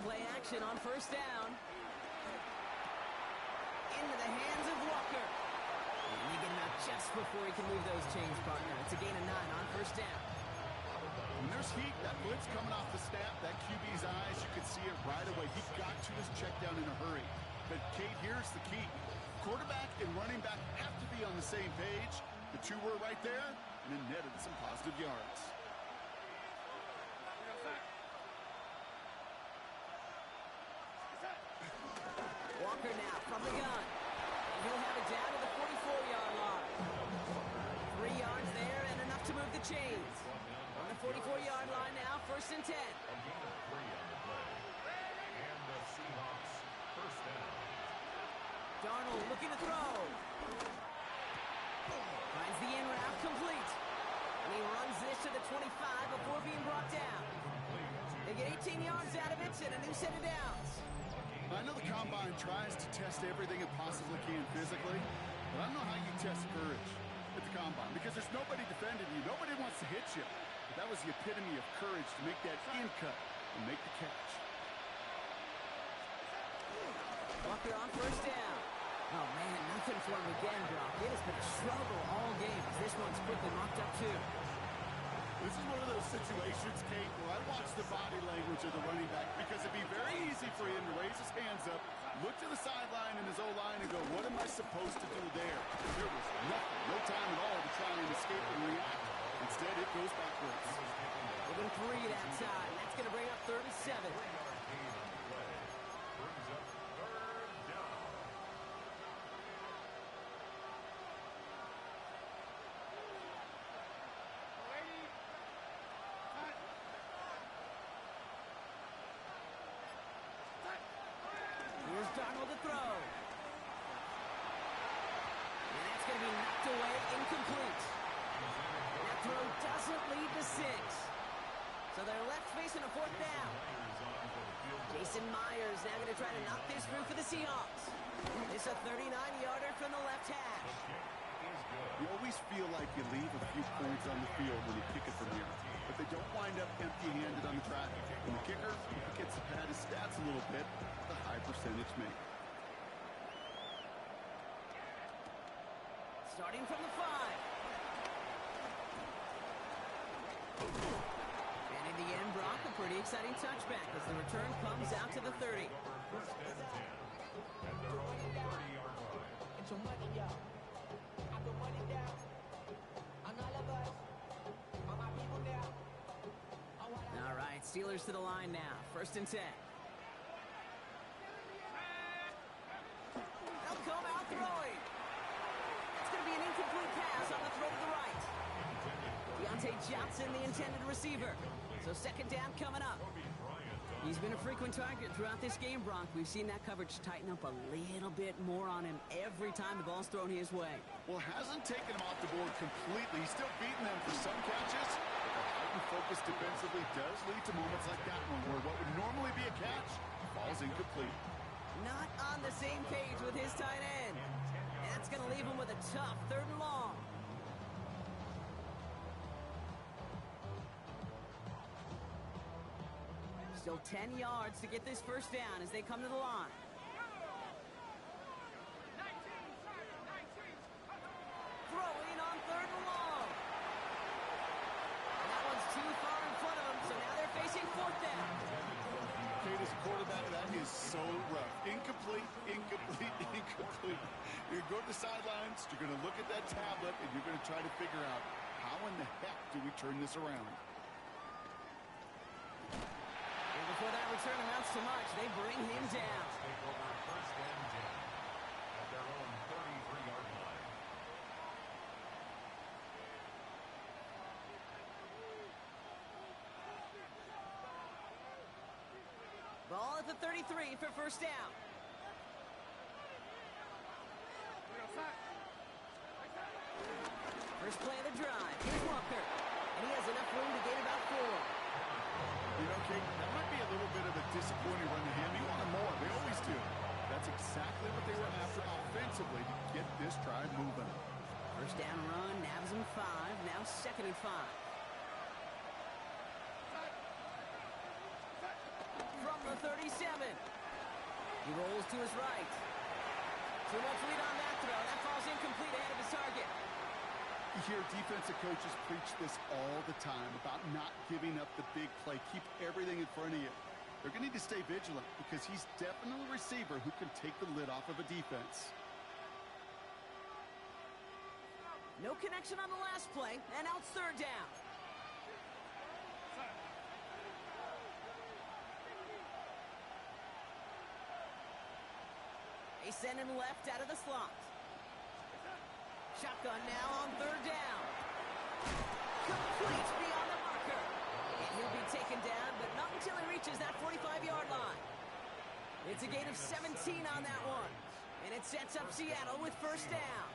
Play action on 1st down. Into the hands of Walker. And they get him out just before he can move those chains, partner. It's a gain of 9 on 1st down. When there's heat, that blitz coming off the snap, that QB's eyes, you could see it right away. He got to his check down in a hurry. But, Kate, here's the key. Quarterback and running back have to be on the same page. The two were right there, and it netted some positive yards. Walker now from the gun. And he'll have it down to the 44-yard line. 3 yards there and enough to move the chains. On the 44-yard line now, 1st and 10. Darnold looking to throw. Finds the in route complete. And he runs this to the 25 before being brought down. They get 18 yards out of it and a new set of downs. I know the Combine tries to test everything it possibly can physically, but I don't know how you test courage at the Combine because there's nobody defending you. Nobody wants to hit you. But that was the epitome of courage to make that in cut and make the catch. Walker on 1st down. Oh, man, nothing for him again, Brock. It has been a struggle all game as this one's quickly mocked up, too. This is one of those situations, Kate, where I watch the body language of the running back because it'd be very easy for him to raise his hands up, look to the sideline and his O-line and go, what am I supposed to do there? There was nothing, no time at all to try and escape and react. Instead, it goes backwards. Moving 3 that side. That's going to bring up 3rd and 7. Here's Darnold to throw. And that's going to be knocked away, incomplete. That throw doesn't lead to 6. So they're left facing a 4th down. Jason Myers now going to try to knock this through for the Seahawks. It's a 39-yarder from the left hash. You always feel like you leave a few points on the field when you kick it from here, but they don't wind up empty-handed on the track. And the kicker gets to pad his stats a little bit with a high percentage make. Starting from the 5. And in the end, Brock, a pretty exciting touchback as the return comes out to the 30. First and 10 at their own 30-yard line. All right, Steelers to the line now. First and 10. They'll come out throwing. It's going to be an incomplete pass on the throw to the right. Deontay Johnson, the intended receiver. So second down coming up. He's been a frequent target throughout this game, Bronk. We've seen that coverage tighten up a little bit more on him every time the ball's thrown his way. Well, hasn't taken him off the board completely. He's still beating them for some catches. But the heightened focus defensively does lead to moments like that one where what would normally be a catch falls incomplete. Not on the same page with his tight end. And that's going to leave him with a tough 3rd and long. Still 10 yards to get this first down as they come to the line. Throwing on 3rd and long. And that one's too far in front of them, so now they're facing 4th down. Kate, as a quarterback, that is so rough. Incomplete, incomplete, incomplete. You're going to go to the sidelines, you're going to look at that tablet, and you're going to try to figure out how in the heck do we turn this around. Before that return amounts to much, they bring him down. Take over first and 10 at their own 33-yard line. Ball at the 33 for first down. First play of the drive. Here's Walker. And he has enough room to gain about 4. You know, Kate, that might be a little bit of a disappointing run to him. He wanted more. They always do. That's exactly what they were after offensively to get this drive moving. First down run, nabs him 5. Now 2nd and 5. From the 37. He rolls to his right. Too much lead on that throw. That falls incomplete ahead of his target. You hear defensive coaches preach this all the time about not giving up the big play. Keep everything in front of you. They're going to need to stay vigilant because he's definitely a receiver who can take the lid off of a defense. No connection on the last play, and now it's 3rd down. They send him left out of the slot. Shotgun now on 3rd down. Complete beyond the marker. And he'll be taken down, but not until he reaches that 45-yard line. It's a gain of 17 on that one. And it sets up Seattle with first down.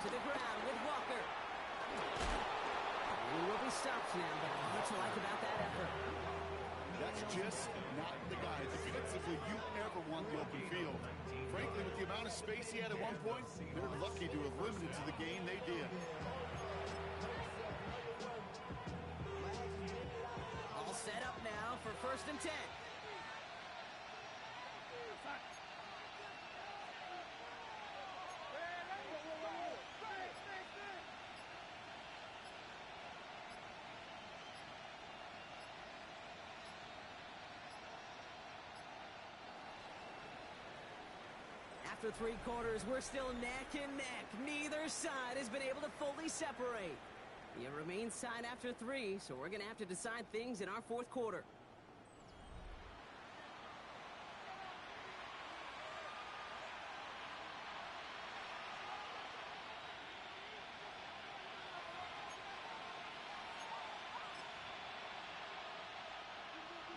To the ground with Walker. He will be stopped now, but what you like about that effort? That's just not the guy defensively you ever want the open field. Frankly, with the amount of space he had at one point, they're lucky to have limited to the game they did. All set up now for first and 10. After 3 quarters, we're still neck and neck. Neither side has been able to fully separate. It remains tied after 3, so we're going to have to decide things in our 4th quarter.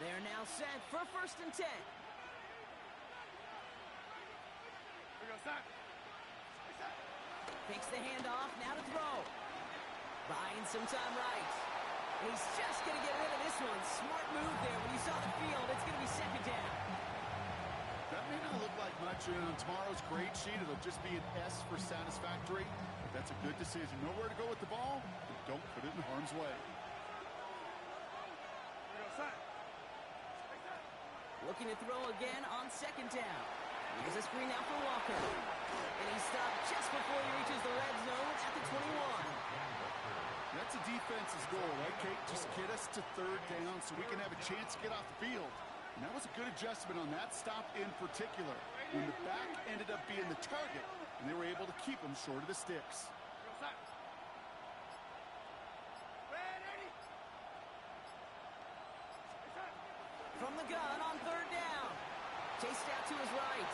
They're now set for first and 10. Takes the handoff, now to throw. Buying some time right. He's just going to get rid of this one. Smart move there. When you saw the field, it's going to be second down. That may not look like much on tomorrow's grade sheet. It'll just be an S for satisfactory. But that's a good decision. Nowhere to go with the ball, but don't put it in harm's way. Looking to throw again on second down. Here's a screen now for Walker. And he stopped just before he reaches the red zone at the 21. That's a defense's goal, right, Kate? Just get us to third down so we can have a chance to get off the field. And that was a good adjustment on that stop in particular, when the back ended up being the target, and they were able to keep him short of the sticks. From the gun on third down. Chased out to his right.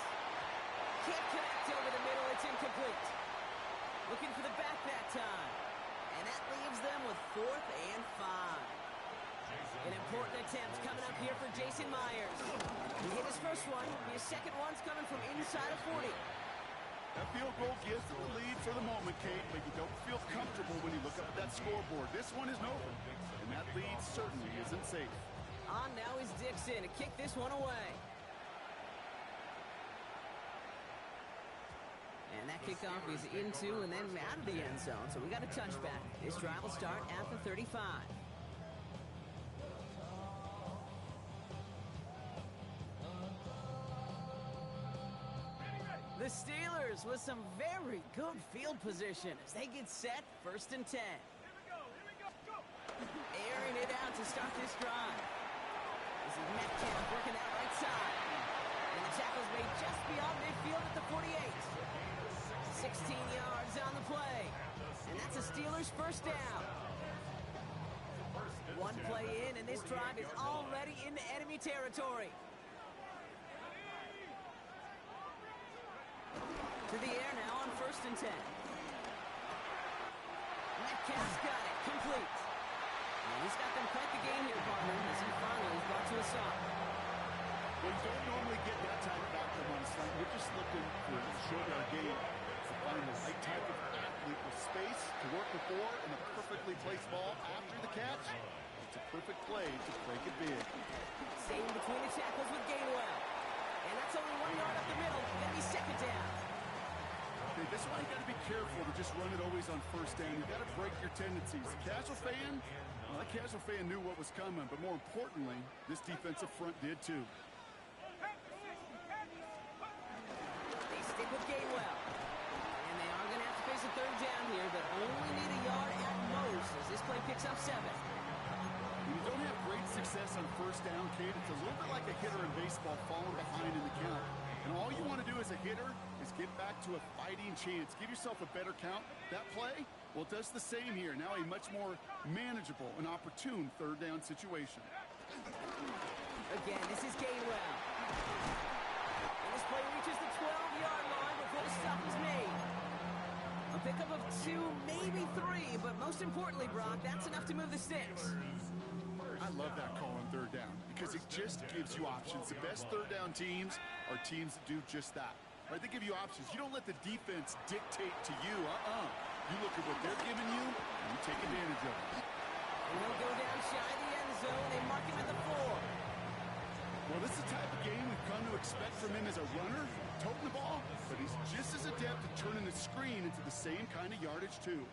Can't connect over the middle. It's incomplete. Looking for the back that time. And that leaves them with 4th and 5. An important attempt coming up here for Jason Myers. He hit his first one. His second one's coming from inside of 40. That field goal gives them the lead for the moment, Kate, but you don't feel comfortable when you look up at that scoreboard. This one isn't over, and that lead certainly isn't safe. On now is Dixon to kick this one away. And that kickoff is into and then out of the end zone, so we got a touchback. This drive will start at the 35. The Steelers with some very good field position as they get set, 1st and 10. Airing it out to start this drive. This is Metcalf working that right side. And the tackle's made just beyond midfield at the 48. 16 yards on the play. And that's a Steelers first down. One play in, and this drive is already into enemy territory. To the air now on 1st and 10. Metcalf's got it. Complete. And he's got them quite the game here, partner, as he finally is brought to a stop. Well, you don't normally get that type of outcome on a slant. We're just looking for a shorter game to find the right type of athlete with space to work before and a perfectly placed ball after the catch. It's a perfect play to break it big. Staying between the tackles with Gainwell. And that's only 1 yard up the middle. Gonna be second down. Okay, this is why you got to be careful to just run it always on first down. You got to break your tendencies. The casual fan, well, that casual fan knew what was coming, but more importantly, this defensive front did too. They stick with Gainwell. And they are going to have to face a third down here, but only need a yard at most as this play picks up 7. When you don't have great success on first down, Kate, it's a little bit like a hitter in baseball falling behind in the count. And all you want to do as a hitter is get back to a fighting chance. Give yourself a better count. That play, well, it does the same here. Now a much more manageable and opportune third down situation. Again, this is Gainwell. And this play reaches the 12-yard line before the stop is made. A pickup of 2, maybe 3, but most importantly, Brock, that's enough to move the sticks. I love that call on third down because it just gives you options. The best third down teams are teams that do just that. Right? They give you options. You don't let the defense dictate to you. You look at what they're giving you, and you take advantage of it. And he'll go down shy of the end zone. They mark him at the 4. Well, this is the type of game we've come to expect from him as a runner, toting the ball, but he's just as adept at turning the screen into the same kind of yardage, too.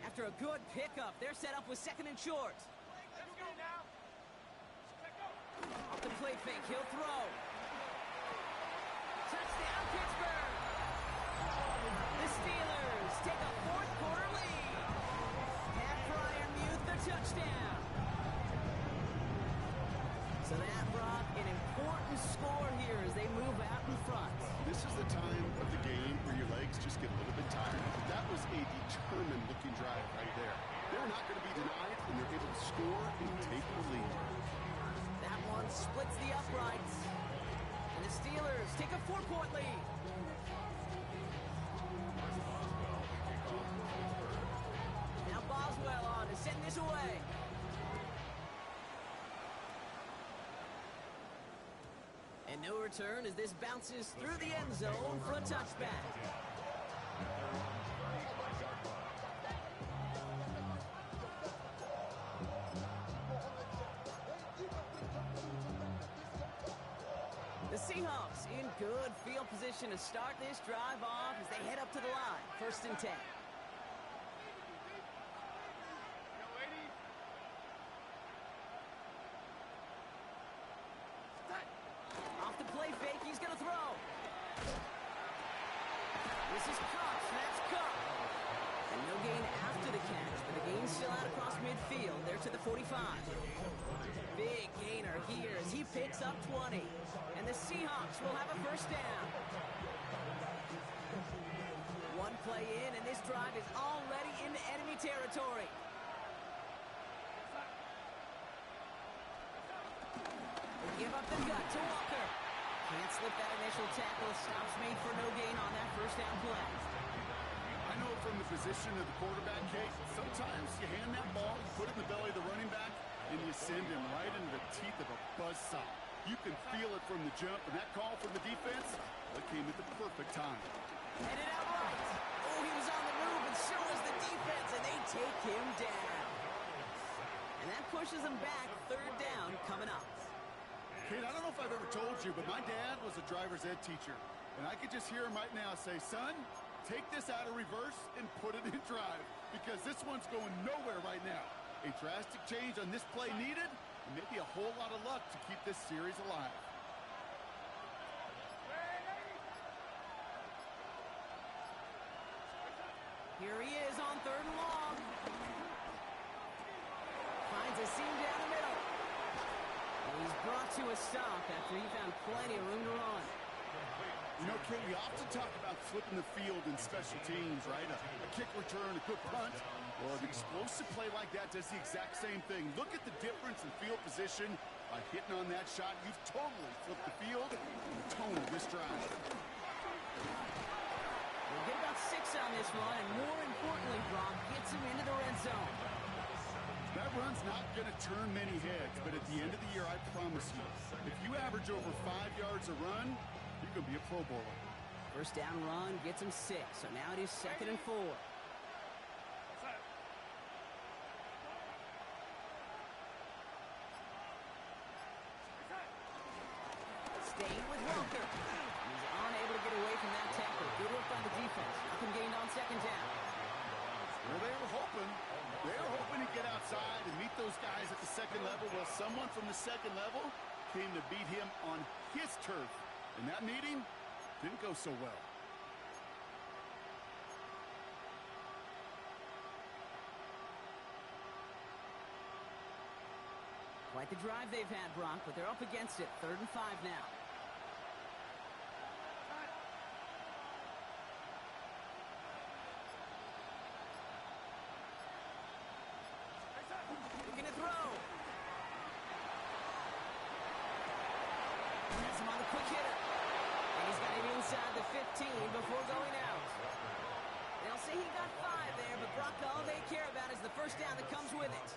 After a good pickup, they're set up with 2nd and short. Off the play fake, he'll throw. Touchdown, Pittsburgh! The Steelers take a 4th quarter lead. Pat Fryermuth the touchdown. So that brought an important score here as they move out in front. This is the time of the game where your legs just get a little bit tired. That was a determined-looking drive right there. They're not going to be denied, and they're able to score and take the lead. That one splits the uprights. And the Steelers take a 4-point lead. Now Boswell on to send this away. And no return as this bounces through the end zone for a touchback. The Seahawks in good field position to start this drive off as they head up to the line. 1st and 10. Off the play fake, he's going to throw. This is Cox, that's Cox. And no gain after the catch, but the gain's still out across midfield. They're to the 45. Big gainer here as he picks up 20. And the Seahawks will have a 1st down. One play in, and this drive is already into enemy territory. They give up the gut to Walker. Can't slip that initial tackle. Stops made for no gain on that 1st down play. I know from the position of the quarterback, Kate, sometimes you hand that ball, you put it in the belly of the running back, and you send him right into the teeth of a buzzsaw. You can feel it from the jump, and that call from the defense, that came at the perfect time. Headed out right. Oh, he was on the move, and so was the defense, and they take him down. And that pushes him back. 3rd down coming up. Kate, I don't know if I've ever told you, but my dad was a driver's ed teacher. And I could just hear him right now say, son, take this out of reverse and put it in drive. Because this one's going nowhere right now. A drastic change on this play needed, and maybe a whole lot of luck to keep this series alive. Here he is on 3rd and long. Finds a seam down the middle. And he's brought to a stop after he found plenty of room to run. You know, Kate, we often talk about flipping the field in special teams, right? A kick return, a good punt. Well, an explosive play like that does the exact same thing. Look at the difference in field position. By hitting on that shot, you've totally flipped the field and the tone of this drive. We'll get about 6 on this run, and more importantly, Brock gets him into the red zone. That run's not going to turn many heads, but at the end of the year, I promise you, if you average over 5 yards a run, you're going to be a Pro Bowler. 1st down run gets him 6, so now it is 2nd and 4. Staying with Walker. He's unable to get away from that tackle. Good work by the defense. Nothing gained on 2nd down. Well, they were hoping. They were hoping to get outside and meet those guys at the 2nd level. Well, someone from the 2nd level came to beat him on his turf. And that meeting didn't go so well. Quite the drive they've had, Brock, but they're up against it. 3rd and 5 now. Looking to throw. Has him on the quick hitter. And he's got him inside the 15 before going out. They'll say he got 5 there, but Brock, all they care about is the 1st down that comes with it.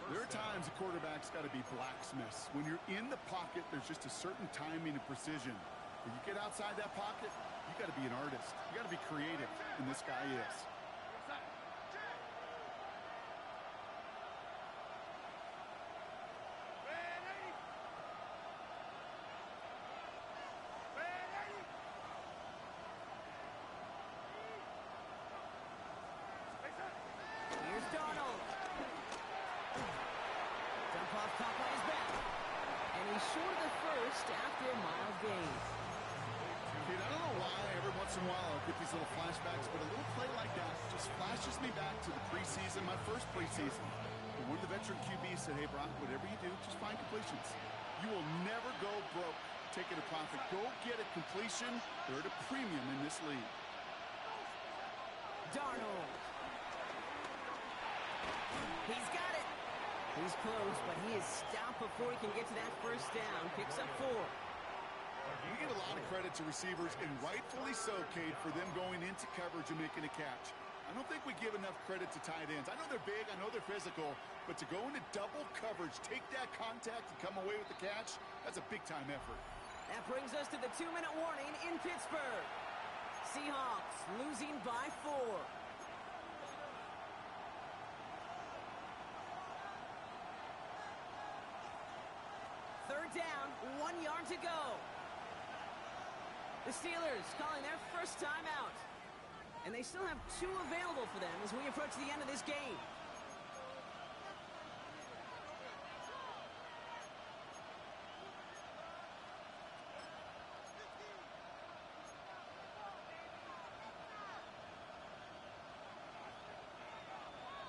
There are times a quarterback's got to be blacksmiths. When you're in the pocket, there's just a certain timing and precision. When you get outside that pocket, you got to be an artist. You got to be creative, and this guy is. Here's Darnold. Dump off top by his back. And he's short of the 1st after a mild gain. Dude, I don't know why every once in a while I'll get these little flashbacks, but a little play like that just flashes me back to the preseason, my first preseason. And one of the veteran QBs said, hey, Brock, whatever you do, just find completions. You will never go broke taking a profit. Go get a completion. They're at a premium in this league. Darnold. He's got it. He's close, but he is stopped before he can get to that 1st down. Picks up 4. You get a lot of credit to receivers, and rightfully so, Cade, for them going into coverage and making a catch. I don't think we give enough credit to tight ends. I know they're big, I know they're physical, but to go into double coverage, take that contact, and come away with the catch, that's a big-time effort. That brings us to the 2-minute warning in Pittsburgh. Seahawks losing by 4. 3rd down, 1 yard to go. The Steelers calling their first time out. And they still have 2 available for them as we approach the end of this game.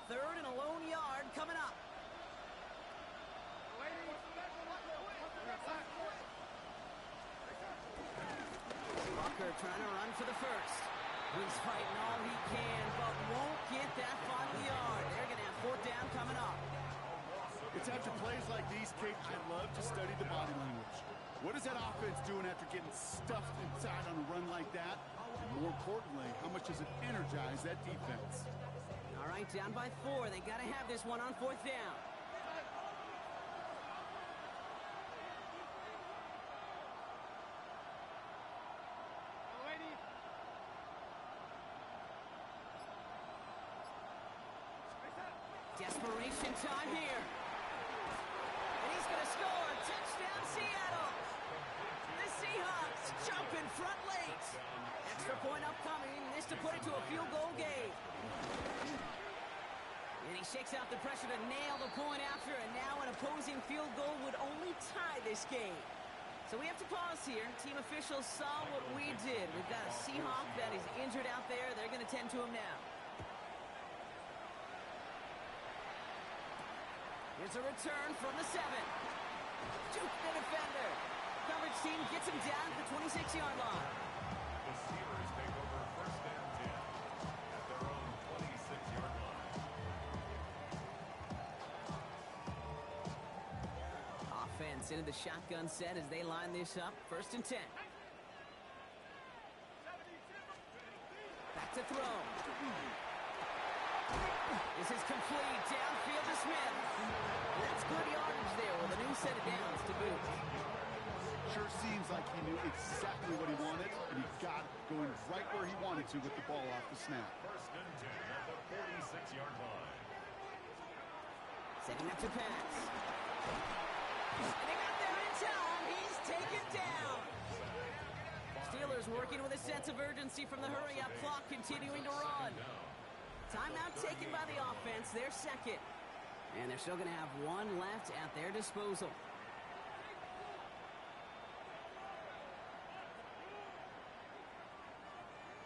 Third and a lone yard coming up. Walker trying to run for the first. He's fighting all he can, but won't get that final yard. They're going to have 4th down coming up. It's after plays like these, Kate, I love to study the body language. What is that offense doing after getting stuffed inside on a run like that? And more importantly, how much does it energize that defense? All right, down by 4. They got to have this one on 4th down. Desperation time here. And he's going to score. Touchdown, Seattle. The Seahawks jump in front late. Extra point upcoming. This to put it to a field goal game. And he shakes out the pressure to nail the point after, and now an opposing field goal would only tie this game. So we have to pause here. Team officials saw what we did. We've got a Seahawk that is injured out there. They're going to tend to him now. Here's a return from the 7. Juke the defender. Coverage team gets him down at the 26-yard line. The Steelers take over 1st and 10 at their own 26-yard line. Offense into the shotgun set as they line this up. 1st and 10. Back to throw. This is complete. Downfield to Smith. That's good yardage there with a new set of downs to boot. Sure seems like he knew exactly what he wanted, and he got it going right where he wanted to with the ball off the snap. 1st and 10 at the 46-yard line. Setting up to pass. And they got there in time. He's taken down. Steelers working with a sense of urgency from the hurry-up clock, continuing to run. Timeout taken by the offense, their 2nd. And they're still going to have 1 left at their disposal.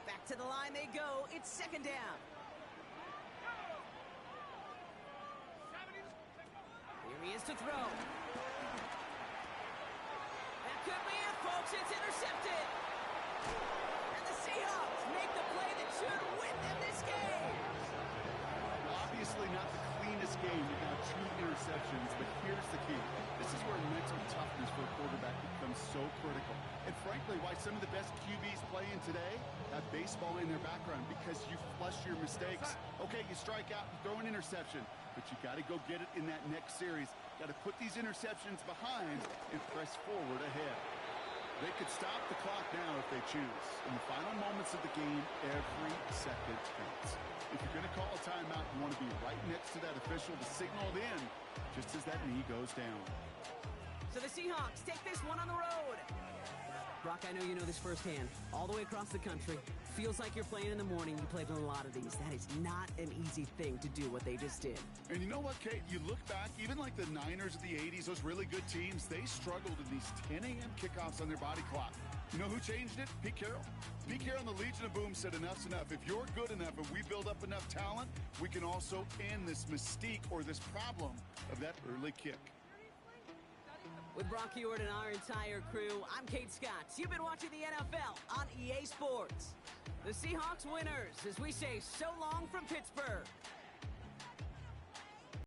Back to the line they go. It's 2nd down. Here he is to throw. That could be it, folks. It's intercepted. And the Seahawks make the play that should win them this game. Obviously not the cleanest game. You got 2 interceptions, but here's the key. This is where mental toughness for a quarterback becomes so critical. And frankly, why some of the best QBs playing today have baseball in their background, because you flush your mistakes. Okay, you strike out, you throw an interception, but you got to go get it in that next series. Got to put these interceptions behind and press forward ahead. They could stop the clock now if they choose. In the final moments of the game, every second counts. If you're going to call a timeout, you want to be right next to that official to signal it in just as that knee goes down. So the Seahawks take this one on the road. Brock, I know you know this firsthand. All the way across the country. Feels like you're playing in the morning. You played in a lot of these. That is not an easy thing to do what they just did. And you know what, Kate? You look back, even like the Niners of the 80s, those really good teams, they struggled in these 10 a.m. kickoffs on their body clock. You know who changed it? Pete Carroll. Pete Carroll and the Legion of Boom said enough's enough. If you're good enough and we build up enough talent, we can also end this mystique or this problem of that early kick. With Brock Ewart and our entire crew, I'm Kate Scott. You've been watching the NFL on EA Sports. The Seahawks winners, as we say so long from Pittsburgh.